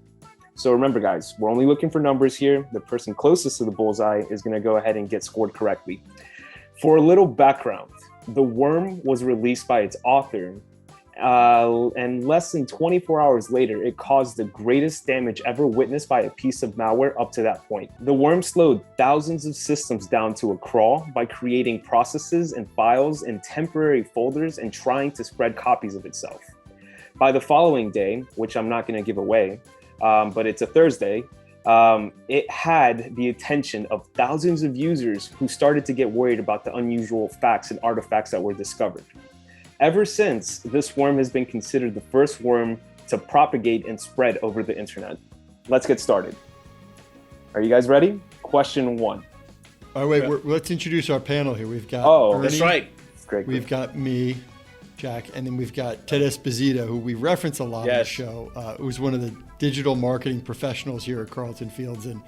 So remember, guys, we're only looking for numbers here. The person closest to the bullseye is going to go ahead and get scored correctly. For a little background, the worm was released by its author, and less than 24 hours later, it caused the greatest damage ever witnessed by a piece of malware up to that point. The worm slowed thousands of systems down to a crawl by creating processes and files in temporary folders and trying to spread copies of itself. By the following day, which I'm not going to give away, but it's a Thursday, it had the attention of thousands of users who started to get worried about the unusual facts and artifacts that were discovered. Ever since, this worm has been considered the first worm to propagate and spread over the internet. Let's get started. Are you guys ready? Question 1. Oh, wait, let's introduce our panel here. We've got Oh, Ernie, That's right. Great. We've got me, Jack, and then we've got Ted Esposito, who we reference a lot on the Yes. show, who's one of the digital marketing professionals here at Carlton Fields and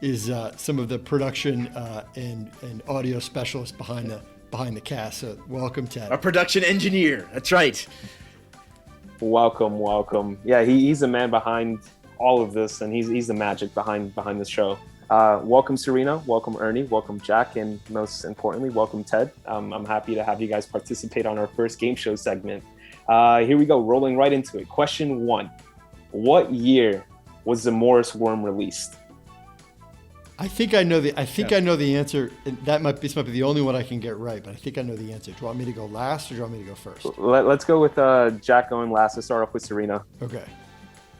is some of the production and audio specialists behind the cast. So welcome, Ted. Our production engineer. That's right. Welcome. Yeah, he's the man behind all of this, and he's the magic behind the show. Welcome, Serena. Welcome, Ernie. Welcome, Jack. And most importantly, welcome, Ted. I'm happy to have you guys participate on our first game show segment. Here we go, rolling right into it. Question 1. What year was the Morris worm released? I think I know the answer. And this might be the only one I can get right, but I think I know the answer. Do you want me to go last or do you want me to go first? Let's go with Jack going last. Let's start off with Serena. Okay.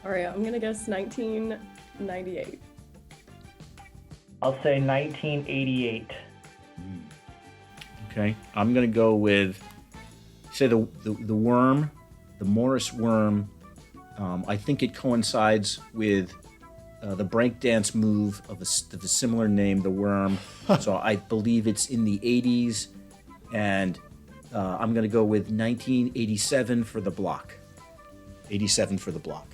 All right, I'm gonna guess 1998. I'll say 1988. Okay. I'm going to go with, say, the worm, the Morris worm. I think it coincides with the breakdance move of a similar name, the worm. So I believe it's in the 80s. And I'm going to go with 1987 for the block. 87 for the block.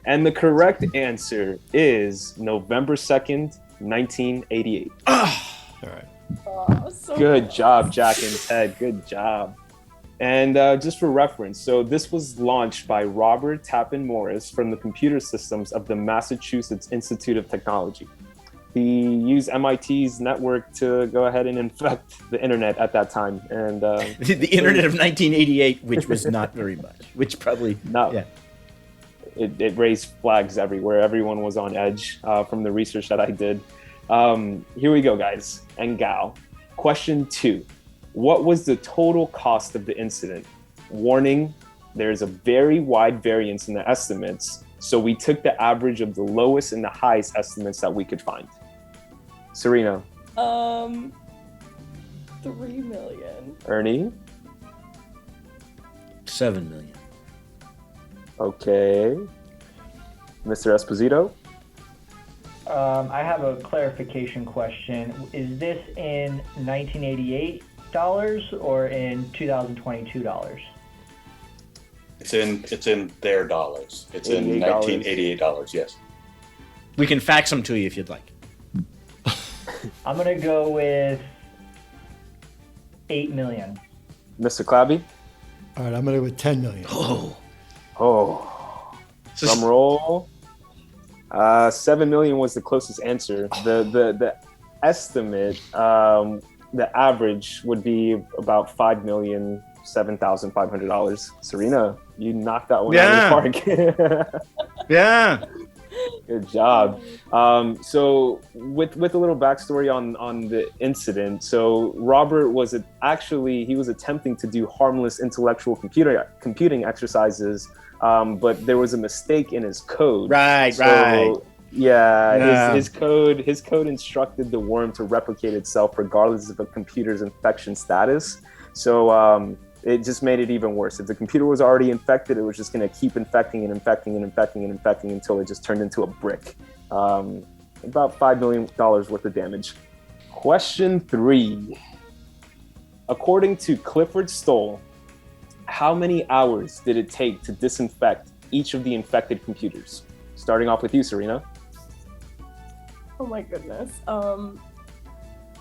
And the correct answer is November 2nd, 1988. All right. Oh, so Good job, Jack and Ted. Good job. And just for reference, so this was launched by Robert Tappan Morris from the computer systems of the Massachusetts Institute of Technology. He used MIT's network to go ahead and infect the internet at that time. And The internet of 1988, which was not very much, which probably, No. yeah. It raised flags everywhere. Everyone was on edge from the research that I did. Here we go, guys and gal. Question 2. What was the total cost of the incident? Warning, there's a very wide variance in the estimates, so we took the average of the lowest and the highest estimates that we could find. Serena. 3 million. Ernie. 7 million. Okay. Mr. Esposito. I have a clarification question. Is this in 1988 dollars or in 2022 dollars? It's in their dollars. It's in $88. $1988. Yes. We can fax them to you if you'd like. I'm gonna go with 8 million. Mr. Clabby. All right, I'm going to go with 10 million. Oh. Drum roll. 7 million was the closest answer. The estimate, the average would be about $5,007,500. Serena, you knocked that one out of the park. Yeah. Good job. So with a little backstory on the incident. So Robert was he was attempting to do harmless intellectual computing exercises, but there was a mistake in his code. Right. Yeah. His code instructed the worm to replicate itself regardless of a computer's infection status. So it just made it even worse. If the computer was already infected, it was just going to keep infecting until it just turned into a brick. About $5 million worth of damage. Question 3. According to Clifford Stoll, how many hours did it take to disinfect each of the infected computers? Starting off with you, Serena. Oh my goodness.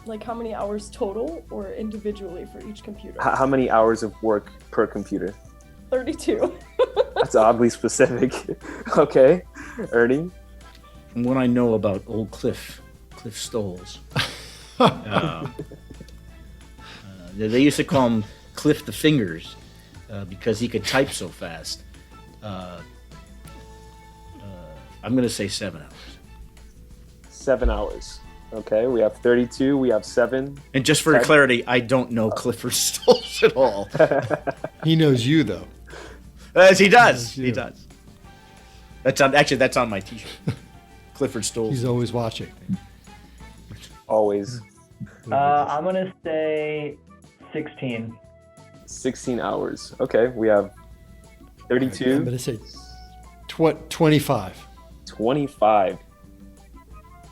Like how many hours total or individually for each computer? How many hours of work per computer? 32. That's oddly specific. Okay, Ernie. And what I know about old Cliff Stoles. They used to call him Cliff the Fingers because he could type so fast. I'm going to say 7 hours. 7 hours. Okay, we have 32, we have 7. And just for clarity, I don't know Clifford Stoles at all. He knows you, though. Yes, he does. He does. That's on my T-shirt. Clifford Stoles. He's always watching. Always. I'm gonna say 16. 16 hours. Okay, we have 32. I'm going to say 25. 25.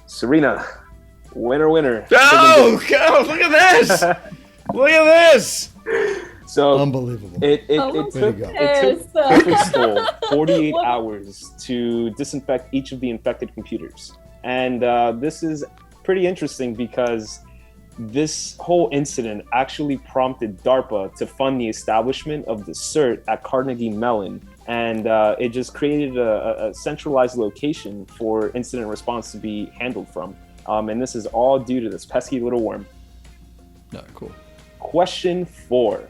Serena, winner. Oh, God, look at this! Look at this! So unbelievable. It took Clifford Stoll 48 What? hours to disinfect each of the infected computers. And this is pretty interesting because this whole incident actually prompted DARPA to fund the establishment of the CERT at Carnegie Mellon. And it just created a centralized location for incident response to be handled from. And this is all due to this pesky little worm. No, cool. Question 4.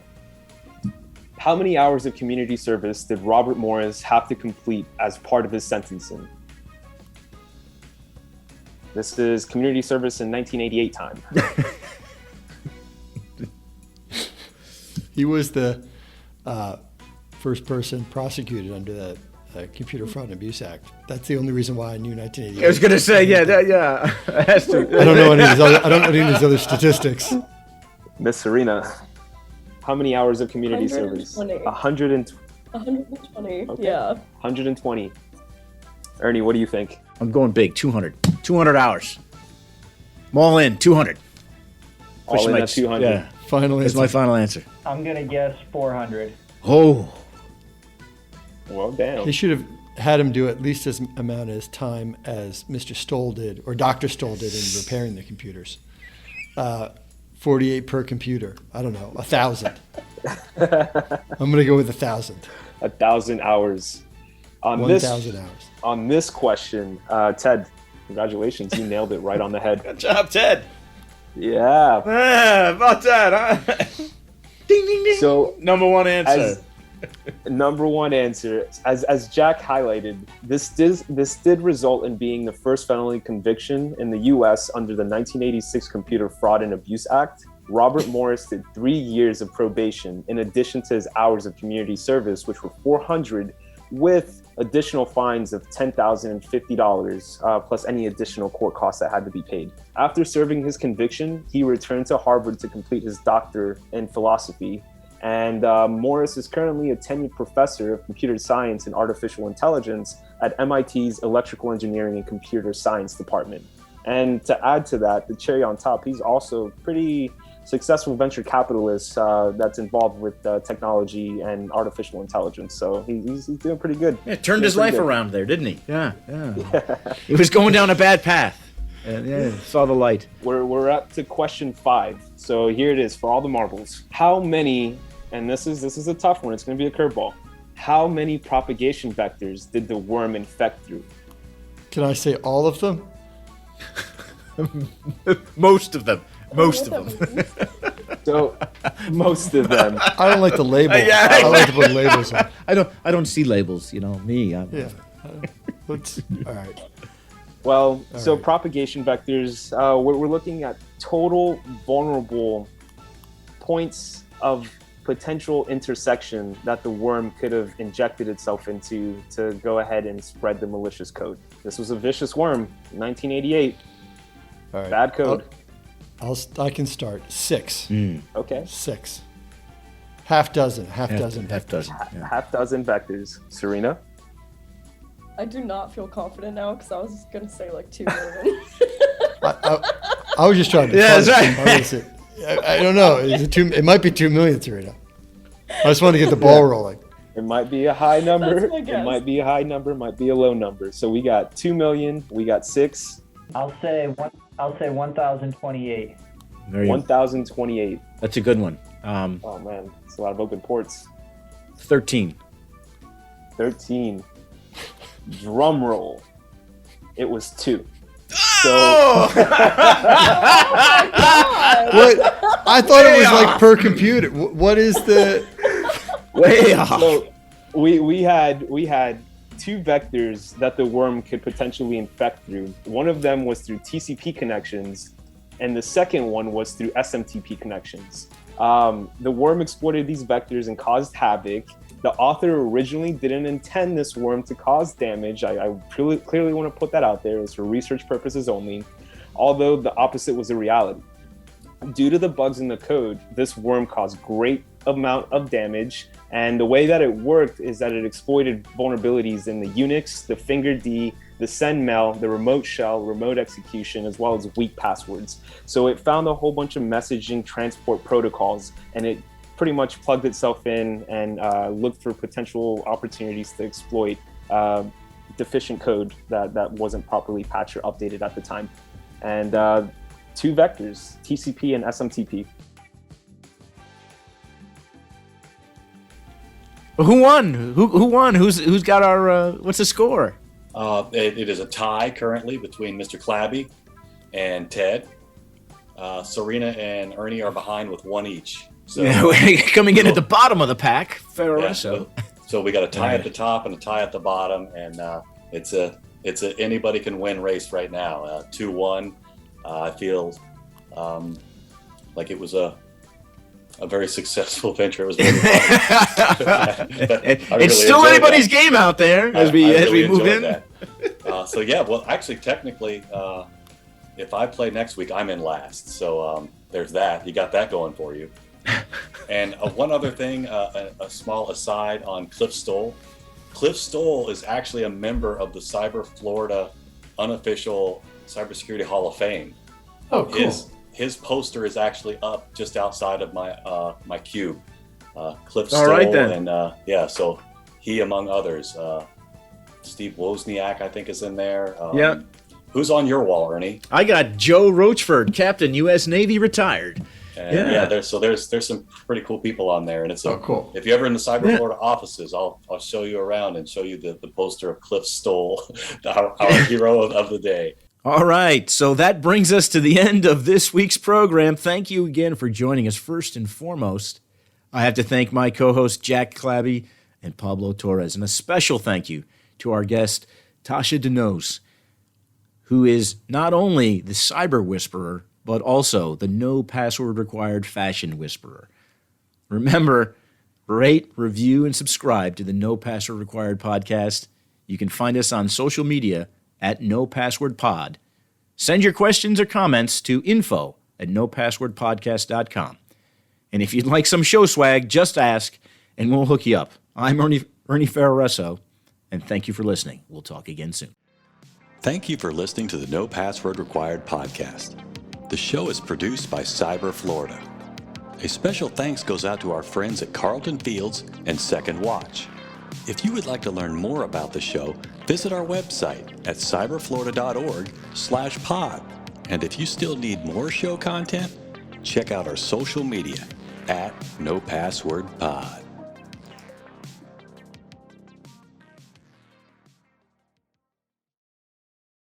How many hours of community service did Robert Morris have to complete as part of his sentencing? This is community service in 1988 time. He was the first person prosecuted under the Computer Fraud and Abuse Act. That's the only reason why I knew 1988. I was going to say, yeah. It has to. I don't know any of his other statistics. Miss Serena, how many hours of community service? 120. 120, Okay. yeah. 120. Ernie, what do you think? I'm going big, 200. 200 hours. I'm all in, 200. All in at 200. Yeah, Final that's answer. my final answer. I'm gonna guess 400. Oh. Well, damn. They should have had him do at least as amount as time as Mr. Stoll did, or Dr. Stoll did in repairing the computers. 48 per computer. I don't know, 1,000. I'm gonna go with 1,000. 1,000 hours. On 1,000 hours. On this question, Ted, congratulations, you nailed it right on the head. Good job, Ted. Yeah. About that, huh? Ding, ding, ding. So, number one answer. Number one answer, as Jack highlighted, this did result in being the first felony conviction in the U.S. under the 1986 Computer Fraud and Abuse Act. Robert Morris did 3 years of probation in addition to his hours of community service, which were 400, with additional fines of $10,000 and $50, plus any additional court costs that had to be paid. After serving his conviction, he returned to Harvard to complete his doctorate in philosophy. And Morris is currently a tenured professor of computer science and artificial intelligence at MIT's Electrical Engineering and Computer Science Department. And to add to that, the cherry on top, he's also a pretty successful venture capitalist that's involved with technology and artificial intelligence. So he's doing pretty good. Yeah, turned his life around there, didn't he? Yeah. He was going down a bad path. And yeah, saw the light. We're up to question 5. So here it is for all the marbles. How many, and this is a tough one, it's going to be a curveball. How many propagation vectors did the worm infect through? Can I say all of them? Most of them. So most of them. I don't like the label. Yeah, I like to put labels on. I don't see labels, me. Yeah. Let's, all right. Well, so right. propagation vectors, we're looking at total vulnerable points of potential intersection that the worm could have injected itself into to go ahead and spread the malicious code. This was a vicious worm, 1988. All right. Bad code. I can start. 6. Okay. 6. Half dozen. Half dozen. Yeah. Half dozen vectors. Serena? I do not feel confident now because I was going to say like 2 million. I was just trying to. Yeah, that's right. I don't know. It might be 2 million, Serena. I just want to get the ball rolling. It might be a high number. That's my guess. It might be a high number. Might be a low number. So we got 2 million. We got 6. I'll say 1,028. Very 1,028. That's a good one. Oh man, it's a lot of open ports. 13. 13. Drum roll. It was 2. What? I thought it was like per computer. What is the? Way off. So we had 2 vectors that the worm could potentially infect through. One of them was through TCP connections, and the second one was through SMTP connections. The worm exploited these vectors and caused havoc. The author originally didn't intend this worm to cause damage. I clearly want to put that out there. It was for research purposes only, although the opposite was a reality. Due to the bugs in the code, this worm caused great amount of damage, and the way that it worked is that it exploited vulnerabilities in the Unix, the fingered the sendmail, the remote shell, remote execution, as well as weak passwords. So it found a whole bunch of messaging transport protocols, and it pretty much plugged itself in and looked for potential opportunities to exploit deficient code that wasn't properly patched or updated at the time. And 2 vectors, TCP and SMTP. Who won? Who won? Who's got our? What's the score? It is a tie currently between Mr. Clabby and Ted. Serena and Ernie are behind with 1 each. So Coming in at the bottom of the pack, so we got a tie at the top and a tie at the bottom, and it's a anybody can win race right now. 2-1. I feel like it was a very successful venture. It was really fun. It's still anybody's game out there as we move in. That. Actually, technically, if I play next week, I'm in last. So there's that. You got that going for you. And one other thing, a small aside on Cliff Stoll. Cliff Stoll is actually a member of the Cyber Florida unofficial Cybersecurity Hall of Fame. Oh, cool. His poster is actually up just outside of my cube. Cliff Stoll. All right, then. And so he, among others, Steve Wozniak, I think, is in there. Yeah. Who's on your wall, Ernie? I got Joe Rochford, Captain, U.S. Navy, retired. And there's some pretty cool people on there, and it's cool. If you're ever in the Cyber Florida offices, I'll show you around and show you the poster of Cliff Stoll, our hero of the day. All right, so that brings us to the end of this week's program. Thank you again for joining us. First and foremost, I have to thank my co-hosts Jack Clabby and Pablo Torres, and a special thank you to our guest Tashya Denose, who is not only the cyber whisperer, but also the no password required fashion whisperer. Remember, rate, review, and subscribe to the No Password Required podcast. You can find us on social media at NoPasswordPod. Send your questions or comments to info@nopasswordpodcast.com. And if you'd like some show swag, just ask, and we'll hook you up. I'm Ernie Ferraresso, and thank you for listening. We'll talk again soon. Thank you for listening to the No Password Required podcast. The show is produced by Cyber Florida. A special thanks goes out to our friends at Carlton Fields and Second Watch. If you would like to learn more about the show, visit our website at cyberflorida.org/pod. And if you still need more show content, check out our social media at NoPasswordPod.